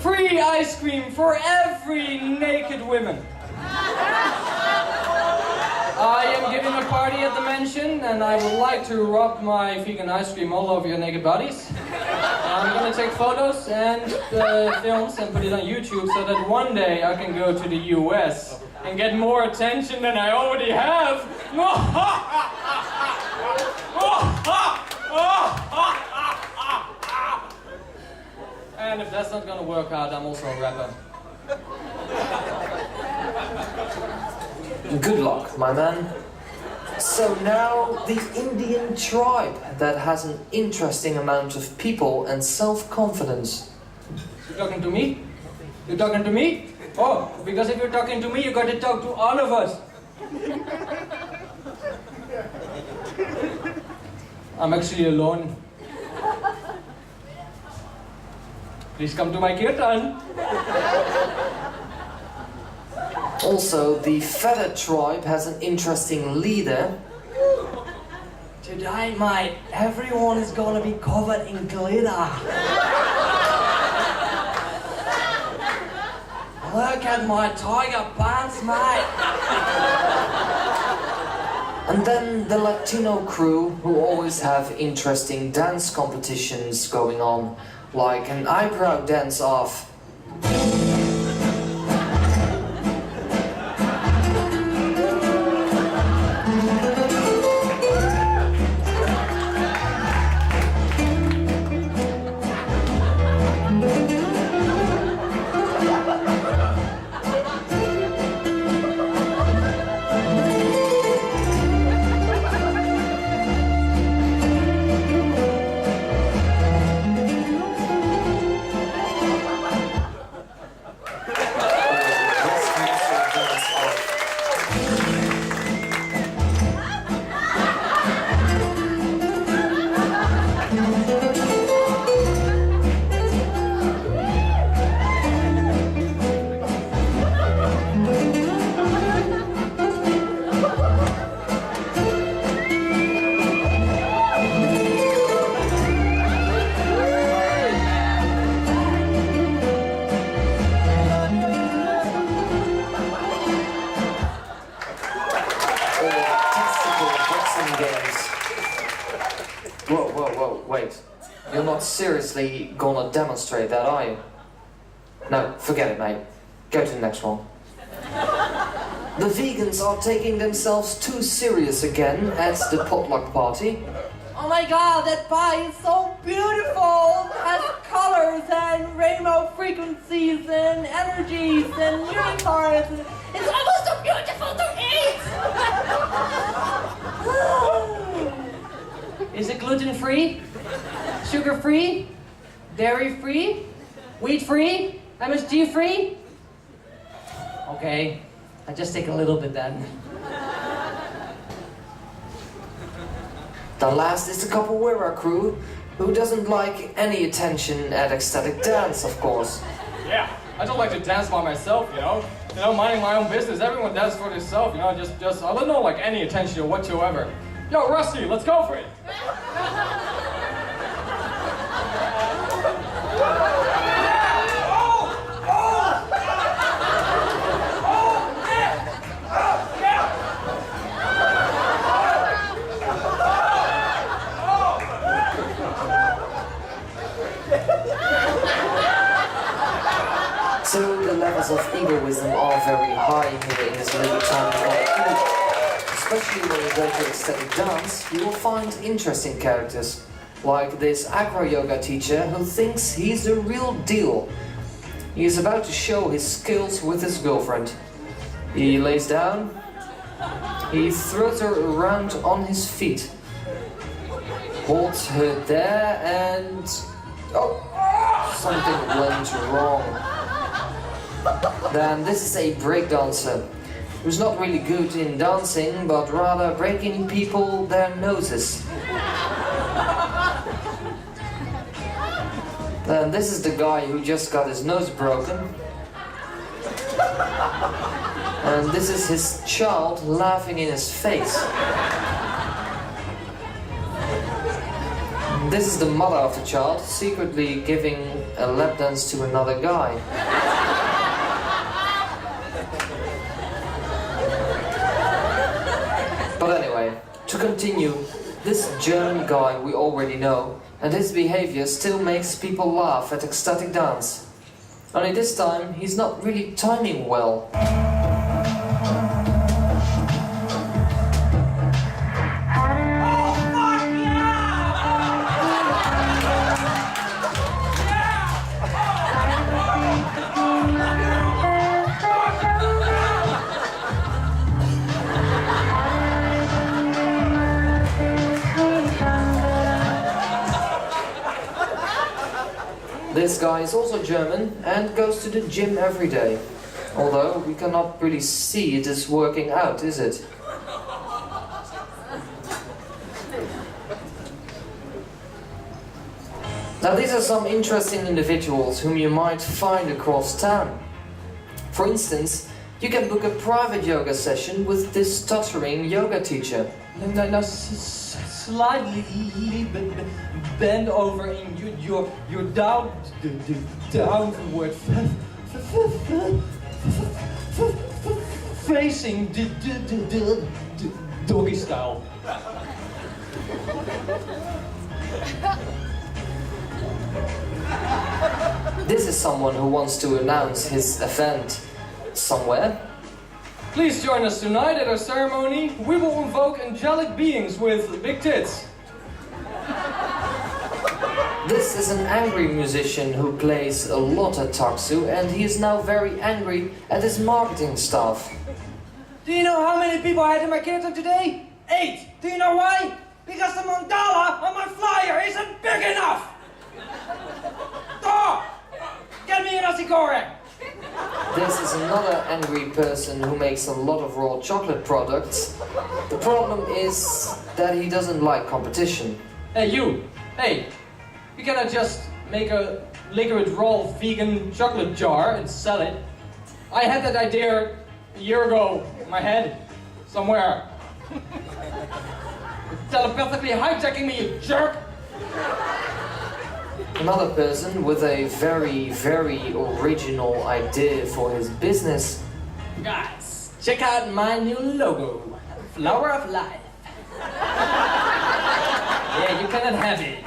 Free ice cream for every naked woman. I am giving a party at the mansion and I would like to rub my vegan ice cream all over your naked bodies. I'm gonna take photos and films and put it on YouTube so that one day I can go to the US and get more attention than I already have. And if that's not gonna work out, I'm also a rapper. Good luck, my man. So now, the Indian tribe that has an interesting amount of people and self-confidence. You talking to me? You talking to me? Oh, because if you're talking to me, you gotta talk to all of us. I'm actually alone. Please come to my kirtan. Also, the feather tribe has an interesting leader. Today, mate, everyone is gonna be covered in glitter. Look at my tiger pants, mate. And then the Latino crew, who always have interesting dance competitions going on, like an eyebrow dance off. Whoa, wait. You're not seriously gonna demonstrate that, are you? No, forget it, mate. Go to the next one. The vegans are taking themselves too serious again at the potluck party. Oh my god, that pie is so beautiful! It has colors and rainbow frequencies and energies and unicorns. It's almost so beautiful to eat! Is it gluten-free? Sugar-free? Dairy-free? Wheat-free? MSG-free? Okay, I just take a little bit then. The last is the capoeira crew, who doesn't like any attention at ecstatic dance, of course. Yeah, I just like to dance by myself, you know? You know, minding my own business. Everyone does for themselves, you know, just, I don't like any attention whatsoever. Yo, Rusty, let's go for it! So the levels of egoism are very high here in this little town called Ubud. Especially when you go to ecstatic dance, you will find interesting characters, like this acro-yoga teacher who thinks he's the real deal. He is about to show his skills with his girlfriend. He lays down, he throws her around on his feet, holds her there and... oh! Something went wrong. Then this is a breakdancer who's not really good in dancing, but rather breaking people their noses. Then this is the guy who just got his nose broken. And this is his child laughing in his face. This is the mother of the child secretly giving a lap dance to another guy. But anyway, to continue, this German guy we already know, and his behavior still makes people laugh at ecstatic dance. Only this time, he's not really timing well. This guy is also German and goes to the gym every day. Although we cannot really see it is working out, is it? Now these are some interesting individuals whom you might find across town. For instance, you can book a private yoga session with this stuttering yoga teacher. Now slightly bend over in your downward facing doggy style. This is someone who wants to announce his event somewhere. Please join us tonight at our ceremony. We will invoke angelic beings with big tits. This is an angry musician who plays a lot at Taksu, and he is now very angry at his marketing staff. Do you know how many people I had in my catering today? 8. Do you know why? Because the mandala on my flyer isn't big enough! Oh! Get me a nasi goreng! This is another angry person who makes a lot of raw chocolate products. The problem is that he doesn't like competition. Hey you! Hey! You cannot just make a liquid raw vegan chocolate jar and sell it. I had that idea a year ago in my head, somewhere. Telepathically hijacking me, you jerk! Another person with a very, very original idea for his business. Guys, check out my new logo, Flower of Life. Yeah, you cannot have it.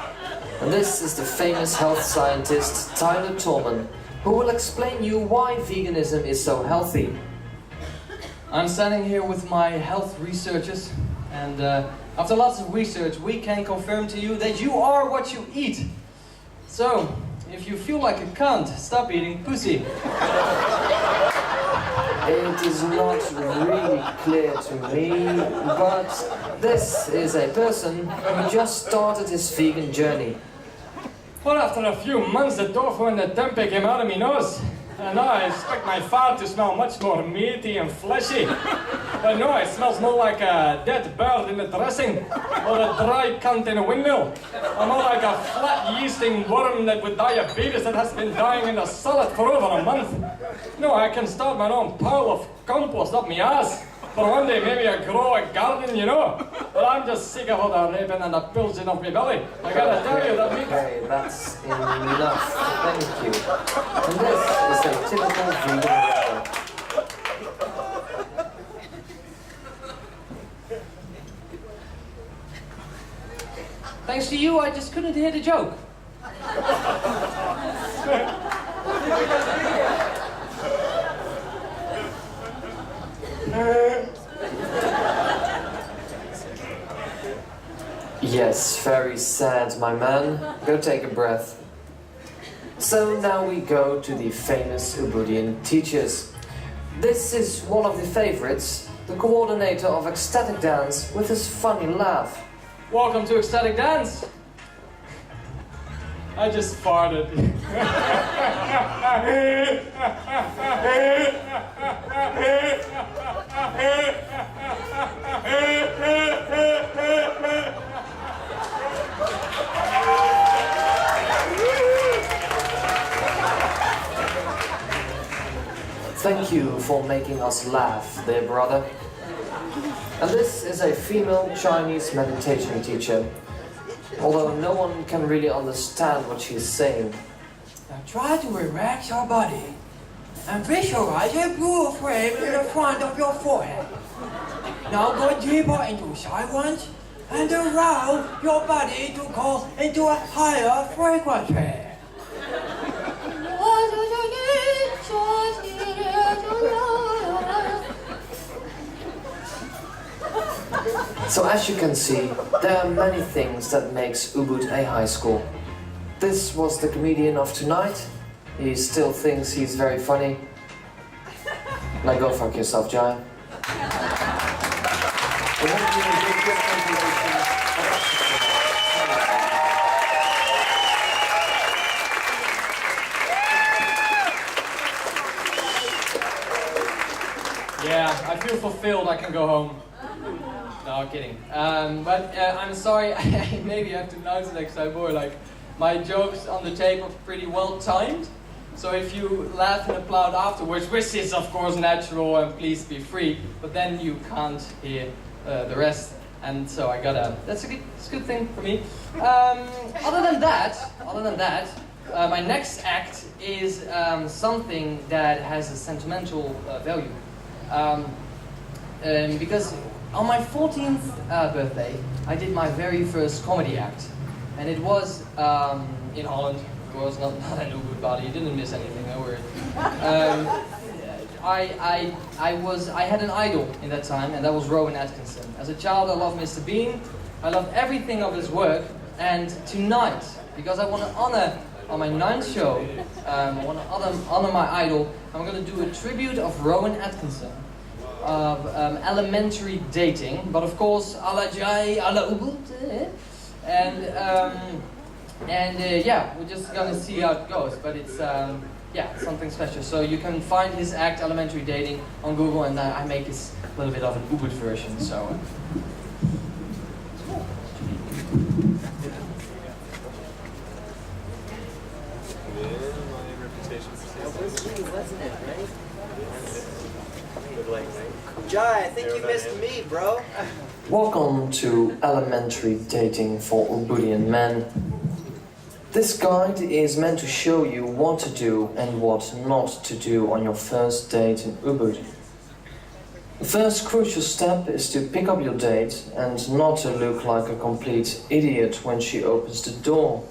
And this is the famous health scientist Tyler Tolman, who will explain you why veganism is so healthy. I'm standing here with my health researchers, and after lots of research, we can confirm to you that you are what you eat. So, if you feel like a cunt, stop eating pussy. It is not really clear to me, but this is a person who just started his vegan journey. Well, after a few months, the tofu and the tempeh came out of my nose. No, I expect my fart to smell much more meaty and fleshy. But no, it smells more like a dead bird in a dressing, or a dry cunt in a windmill, or more like a flat yeasting worm that with diabetes that has been dying in a salad for over a month. No, I can start my own pile of compost up my ass. For one day, maybe I grow a garden, you know. But I'm just sick of all the raping and the pilging of my belly. I gotta tell you, that means... Okay, that's enough. Thank you. And this is a typical vegan record. Thanks to you, I just couldn't hear the joke. Yes, very sad, my man. Go take a breath. So now we go to the famous Ubudian teachers. This is one of the favorites, the coordinator of ecstatic dance with his funny laugh. Welcome to ecstatic dance. I just farted. Thank you for making us laugh, dear brother. And this is a female Chinese meditation teacher, although no one can really understand what she's saying. Now try to relax your body and visualize a blue frame in the front of your forehead. Now go deeper into silence and allow your body to go into a higher frequency. So as you can see, there are many things that makes Ubud a high school. This was the comedian of tonight. He still thinks he's very funny. Now go fuck yourself, Jai. Yeah, I feel fulfilled. I can go home. No, I'm kidding. But I'm sorry. Maybe I have to announce it next time more. Like, my jokes on the tape are pretty well timed. So if you laugh and applaud afterwards, which is of course natural and please be free, but then you can't hear the rest. And so I gotta. It's a good thing for me. Other than that, my next act is something that has a sentimental value. Because on my 14th birthday, I did my very first comedy act, and it was in Holland. Of course, not in Ubud, Bali. You didn't miss anything. No worry. I had an idol in that time, and that was Rowan Atkinson. As a child, I loved Mr. Bean. I loved everything of his work. And tonight, because I want to honor on my 9th show, I want to honor my idol. I'm going to do a tribute of Rowan Atkinson, of elementary dating, but of course, a la Jai, a la Ubud, yeah, we're just gonna see how it goes, but it's yeah, something special. So you can find his act, Elementary Dating, on Google, and I make this a little bit of an Ubud version. So. Jai, I think you missed me, bro. Welcome to Elementary Dating for Ubudian Men. This guide is meant to show you what to do and what not to do on your first date in Ubud. The first crucial step is to pick up your date and not to look like a complete idiot when she opens the door.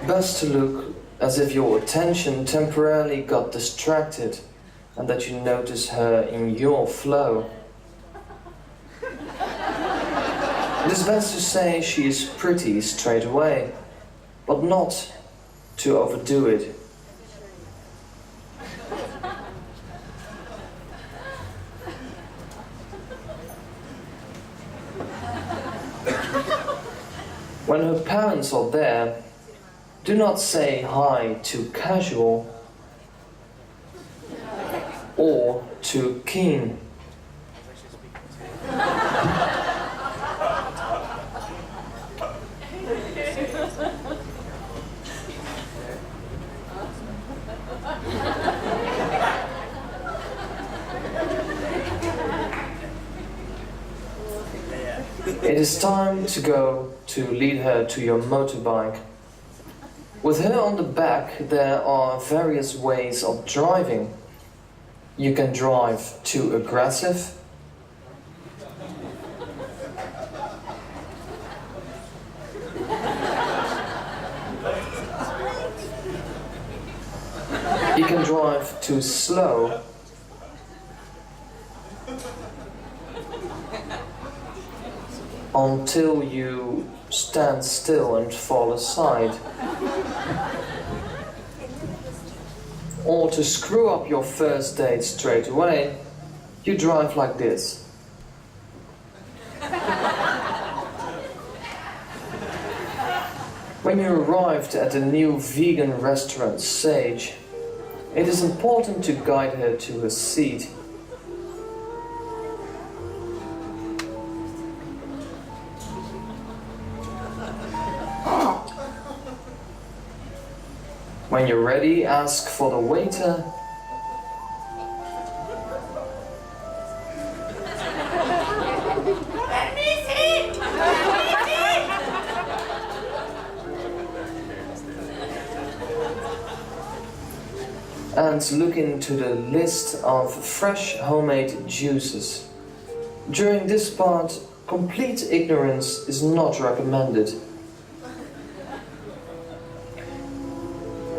Best to look as if your attention temporarily got distracted and that you notice her in your flow. It is best to say she is pretty straight away, but not to overdo it. When When her parents are there, do not say hi too casual or too keen. It is time to go to lead her to your motorbike. With her on the back, there are various ways of driving. You can drive too aggressive, you can drive too slow, until you stand still and fall aside. Or to screw up your first date straight away, you drive like this. When you arrived at the new vegan restaurant Sage, it is important to guide her to her seat. When you're ready, ask for the waiter. And look into the list of fresh homemade juices. During this part, complete ignorance is not recommended.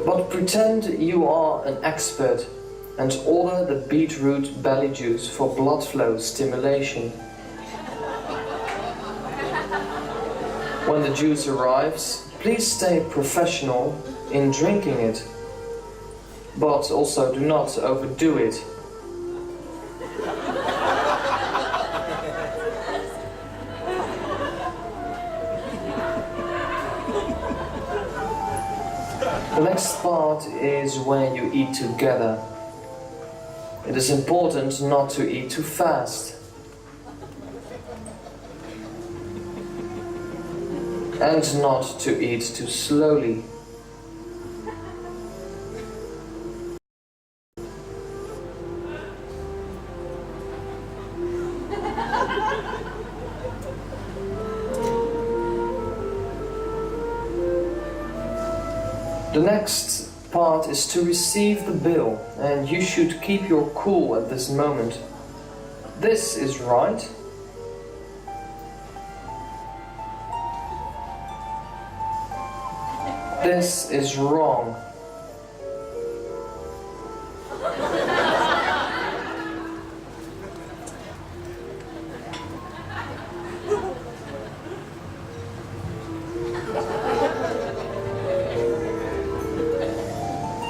But pretend you are an expert and order the beetroot belly juice for blood flow stimulation. When the juice arrives, please stay professional in drinking it, but also do not overdo it. The next part is when you eat together. It is important not to eat too fast. And not to eat too slowly. The next part is to receive the bill, and you should keep your cool at this moment. This is right. This is wrong.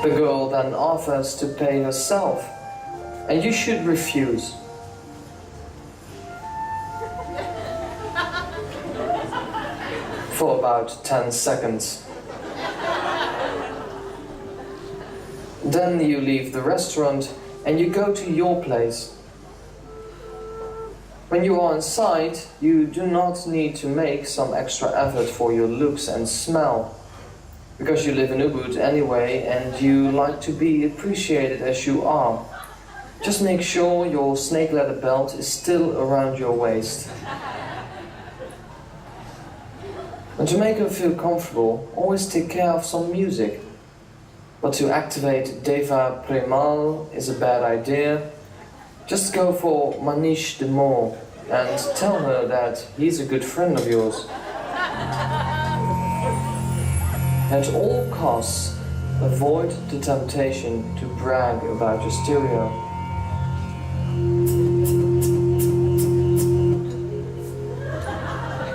The girl then offers to pay herself, and you should refuse. For about 10 seconds. Then you leave the restaurant and you go to your place. When you are inside, you do not need to make some extra effort for your looks and smell. Because you live in Ubud anyway and you like to be appreciated as you are. Just make sure your snake leather belt is still around your waist. And to make her feel comfortable, always take care of some music. But to activate Deva Premal is a bad idea. Just go for Manish de Moor and tell her that he's a good friend of yours. At all costs, avoid the temptation to brag about your stereo.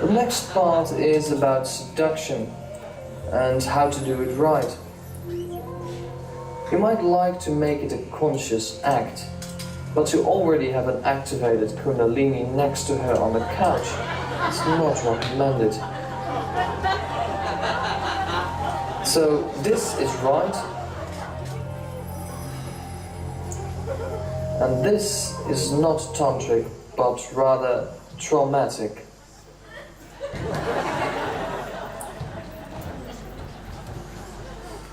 The next part is about seduction and how to do it right. You might like to make it a conscious act, but to already have an activated Kundalini next to her on the couch is not recommended. So this is right, and this is not tantric, but rather traumatic.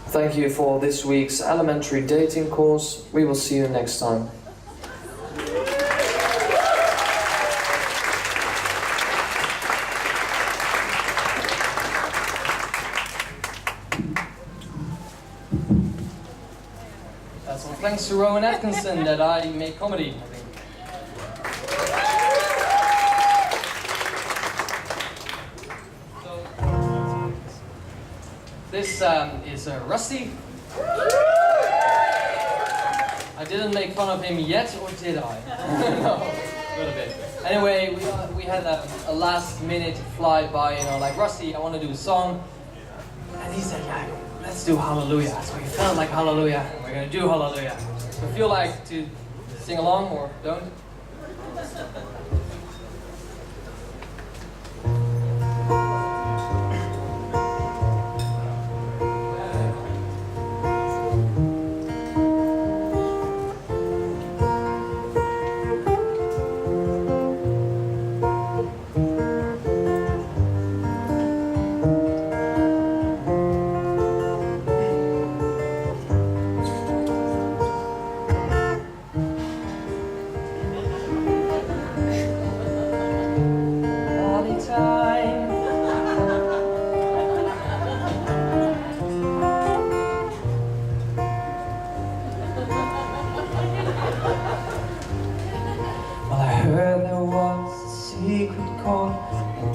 Thank you for this week's elementary dating course. We will see you next time. That's all thanks to Rowan Atkinson that I made comedy, I think. This is Rusty. I didn't make fun of him yet, or did I? No, a little bit. Anyway, we had a last minute flyby, you know, like, Rusty, I want to do a song. And he said, yeah, let's do Hallelujah. So we felt like Hallelujah, and we're going to do Hallelujah. So if you like to sing along or don't.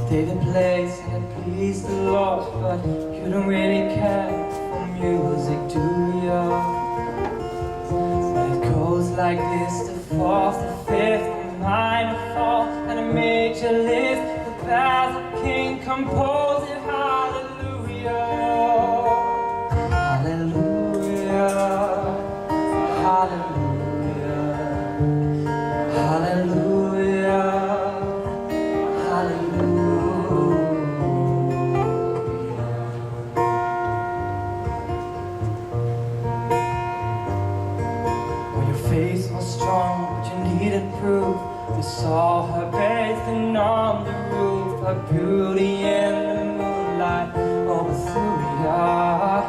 David plays and it pleased the Lord, but you don't really care for music, do ya? But it goes like this: the fourth, the fifth, the minor fall, and a major lift. The bass king composed it. Hallelujah, hallelujah, hallelujah, hallelujah. Proof. We saw her bathing on the roof, her beauty in the moonlight overthrew ya.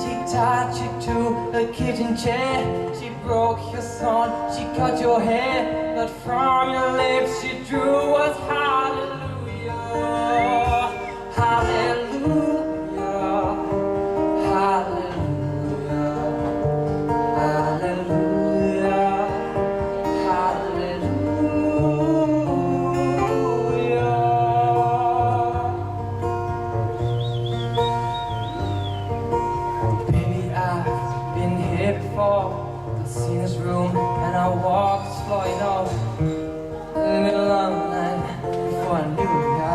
She tied you to a kitchen chair, she broke your thorn, she cut your hair, but from your lips she drew was hallelujah, hallelujah, hallelujah, hallelujah. I've seen this room and I walked this floor, you know, in the middle of the night before I knew ya.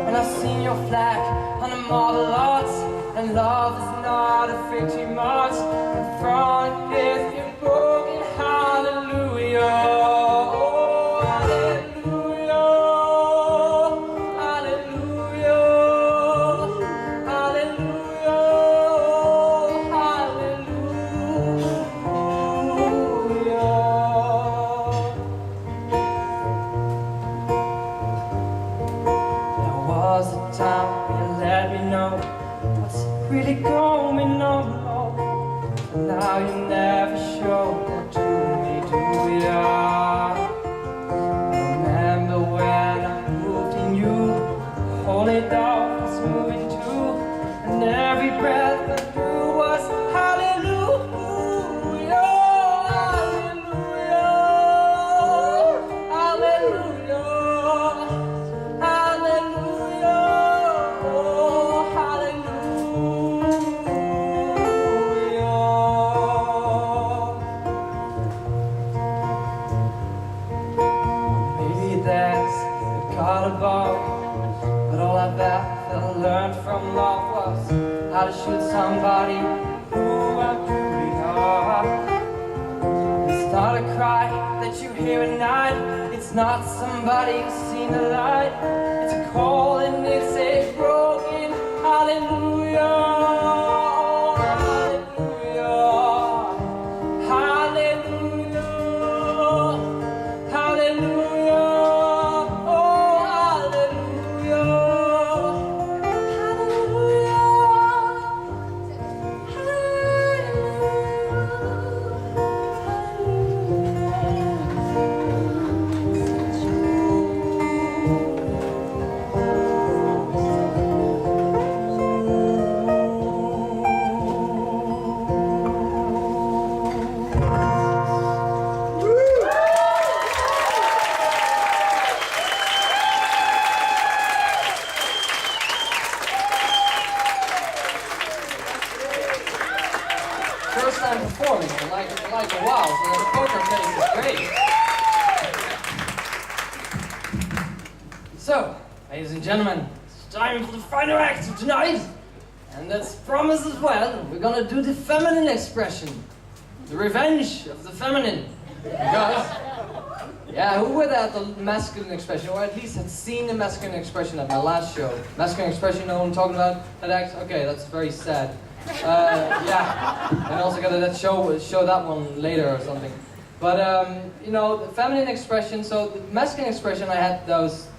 And I've seen your flag on the marble lots, and love is not a victory march. In front of this you're broken, hallelujah. Really going on low. Now you never show up to me, do ya? Remember when I moved in you, holy dog was moving too, and every breath I drew was hallelujah, hallelujah, hallelujah, hallelujah, oh, hallelujah. But all I've ever learned from love was how to shoot somebody who I truly are. It's not a cry that you hear at night, it's not somebody who's seen the light, it's a call and it's a broken heart. First time performing, I like a wow, so the poker face is great. So, ladies and gentlemen, it's time for the final act of tonight. And that's promise as well. We're gonna do the feminine expression. The revenge of the feminine. Because, yeah, who were at the masculine expression, or at least had seen the masculine expression at my last show? Masculine expression, no one talking about that act? Okay, that's very sad. Yeah, and also got that show that one later or something. But you know, the feminine expression. So the masculine expression, I had those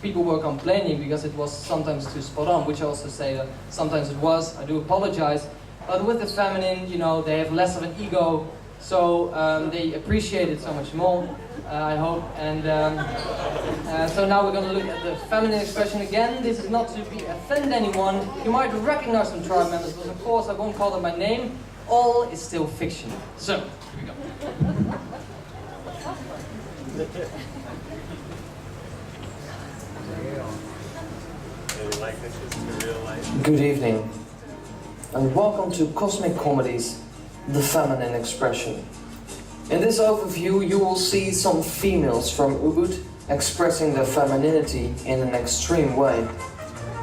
people were complaining because it was sometimes too spot on, which I also say that sometimes it was. I do apologize. But with the feminine, you know, they have less of an ego, so they appreciate it so much more. I hope. And so now we're going to look at the feminine expression again. This is not to offend anyone. You might recognize some tribe members, but of course I won't call them by name. All is still fiction. So, here we go. Good evening, and welcome to Cosmic Comedy's The Feminine Expression. In this overview, you will see some females from Ubud expressing their femininity in an extreme way.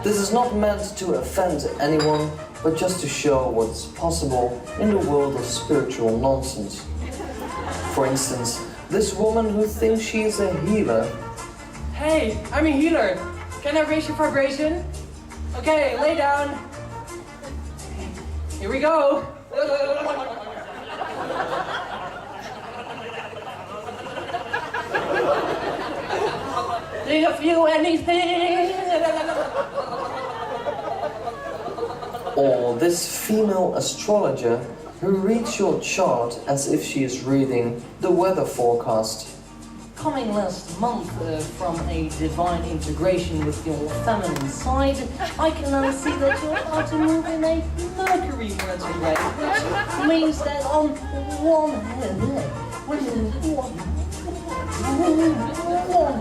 This is not meant to offend anyone, but just to show what's possible in the world of spiritual nonsense. For instance, this woman who thinks she is a healer. Hey, I'm a healer. Can I raise your vibration? Okay, lay down. Here we go. Do you feel anything? Or this female astrologer who reads your chart as if she is reading the weather forecast. Coming last month from a divine integration with your feminine side, I can now see that you're about to move in a Mercury retrograde, which means that on one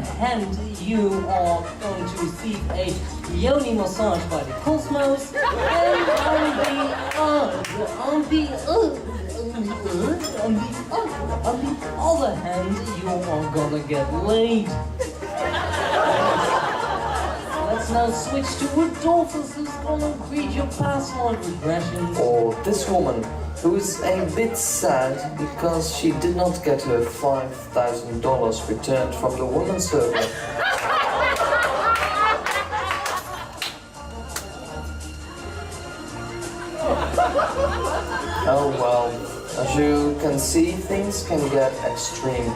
hand you are going to receive a yoni massage by the cosmos, and on the other hand, you are gonna get laid. Let's now switch to Rudolphus, who's gonna read your past life regressions. Or this woman who is a bit sad because she did not get her $5,000 returned from the women's survey. Oh well, as you can see, things can get extreme.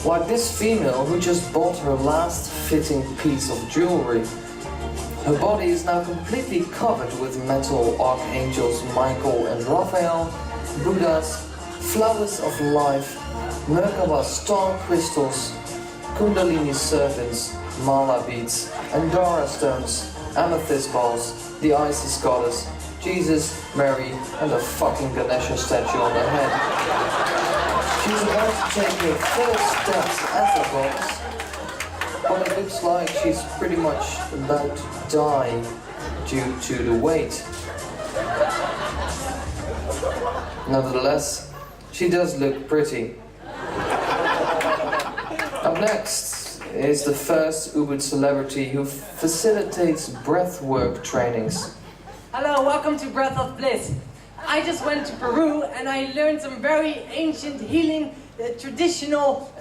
Like this female who just bought her last fitting piece of jewelry. Her body is now completely covered with metal archangels Michael and Raphael, Buddhas, flowers of life, Merkaba star crystals, Kundalini serpents, mala beads, Andara stones, amethyst balls, the Isis goddess, Jesus, Mary, and a fucking Ganesha statue on her head. She's about to take her first steps as a goddess, but it looks like she's pretty much about to die due to the weight. Nevertheless, she does look pretty. Up next is the first Ubud celebrity who facilitates breathwork trainings. Hello, welcome to Breath of Bliss. I just went to Peru and I learned some very ancient healing traditional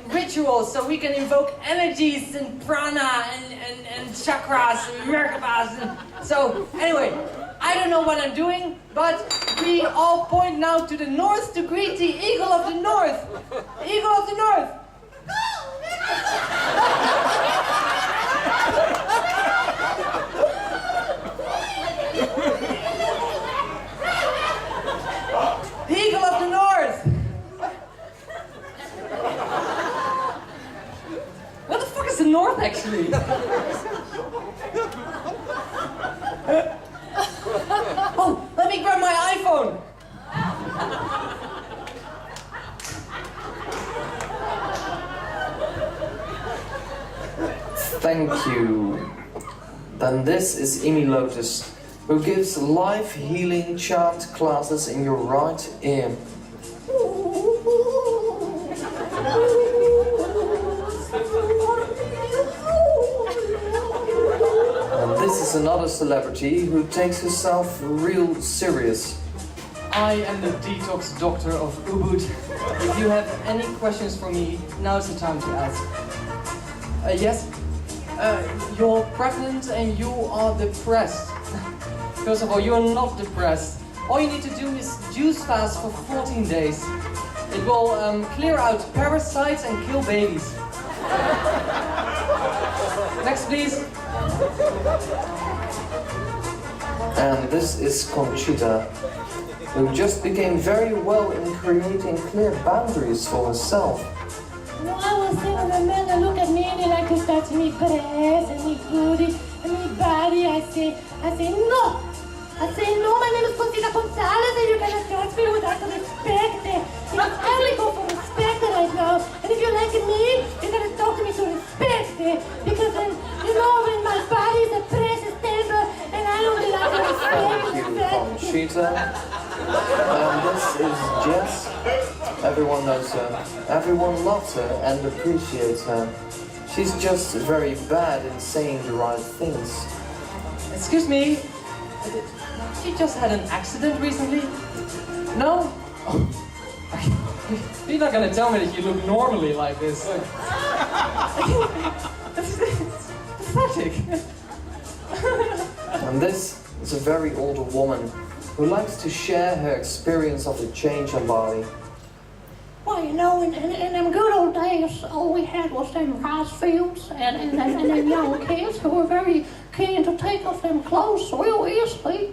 rituals so we can invoke energies and prana and chakras and merkabas. And so anyway, I don't know what I'm doing, but we all point now to the north to greet the eagle of the north. Eagle of the north. The eagle of the north. What the fuck is the north actually? Oh, let me grab my iPhone. Thank you. Then this is Imi Lotus, who gives life healing chant classes in your right ear. And this is another celebrity who takes herself real serious. I am the detox doctor of Ubud. If you have any questions for me, now's the time to ask. Yes? You're pregnant and you are depressed. First of all, you are not depressed. All you need to do is juice fast for 14 days. It will clear out parasites and kill babies. Next, please. And this is Conchita, who just became very well in creating clear boundaries for herself. No, I was sitting with a man that look at me and they like to touch me breast and me booty and me body. I say no. I say no, my name is Conchita Gonzalez and you're gonna touch me without the respect. You only go for respect right now. And if you like me, you're gonna talk to me to respect. Because then, you know, when my body is a precious tender and I don't like to respect. Thank you, Conchita. And this is Jess. Everyone knows her. Everyone loves her and appreciates her. She's just very bad in saying the right things. Excuse me. She just had an accident recently? No? You're not gonna tell me that you look normally like this. It's pathetic. And this is a very older woman who likes to share her experience of the change on Bali. Well, you know, in them good old days, all we had was them rice fields and them young kids who were very keen to take off them clothes real easily.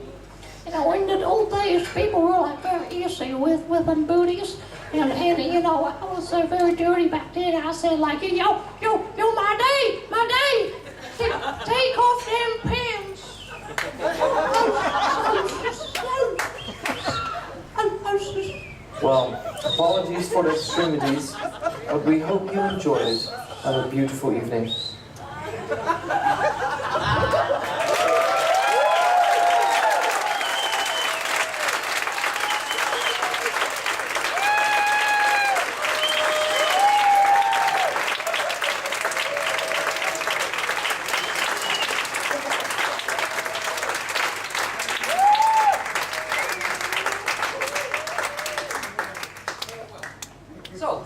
You know, in the old days, people were like very easy with them booties. And you know, I was very dirty back then. I said like, yo, my day, take off them pants. Well, apologies for the extremities, but we hope you enjoyed it. Have a beautiful evening.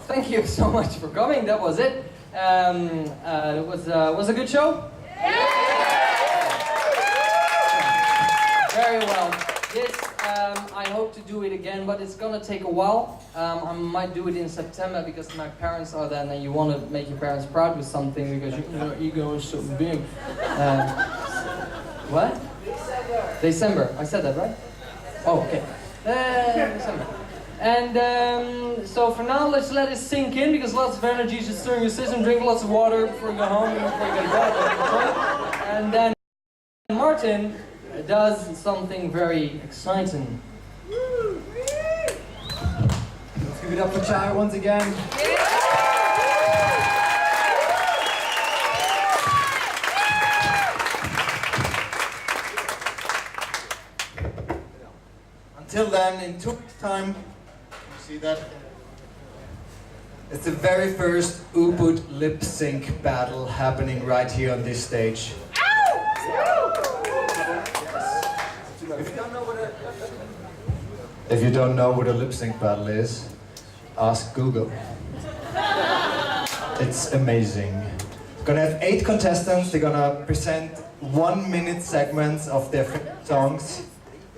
Thank you so much for coming. That was it. It was a good show. Very well. This I hope to do it again, but it's gonna take a while. I might do it in September because my parents are there, and you want to make your parents proud with something because your ego is so big. What? December. I said that right? Oh, okay. December. And so for now, let's let it sink in because lots of energy just stirring your system. Drink lots of water before you go home and before you go to bed. And then Martin does something very exciting. Let's give it up for Chai once again. Until then, in 2 weeks' time, see that? It's the very first Ubud lip sync battle happening right here on this stage. If you don't know what a lip sync battle is, Ask Google. It's amazing. We're gonna have 8 contestants. They're gonna present 1-minute segments of their favorite songs,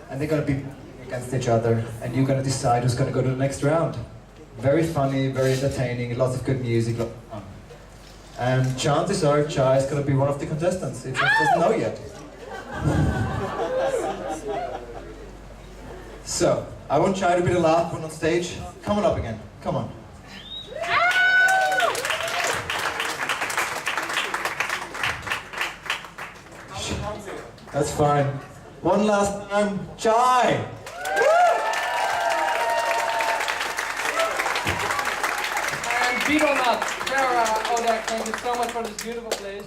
and they're gonna be against each other, and you're gonna decide who's gonna go to the next round. Very funny, very entertaining, lots of good music, lots of fun. And chances are Chai is gonna be one of the contestants. He just doesn't know yet. So, I want Chai to be the last one on stage. Come on up again, come on. That's fine. One last time, Chai! And betelNut, Sarah, Odak, thank you so much for this beautiful place.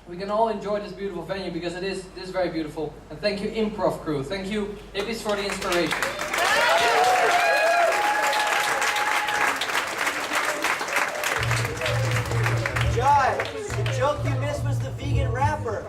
We can all enjoy this beautiful venue because it is very beautiful. And thank you, Improv crew. Thank you, Hippies, for the inspiration. Jai, the joke you missed was the vegan rapper.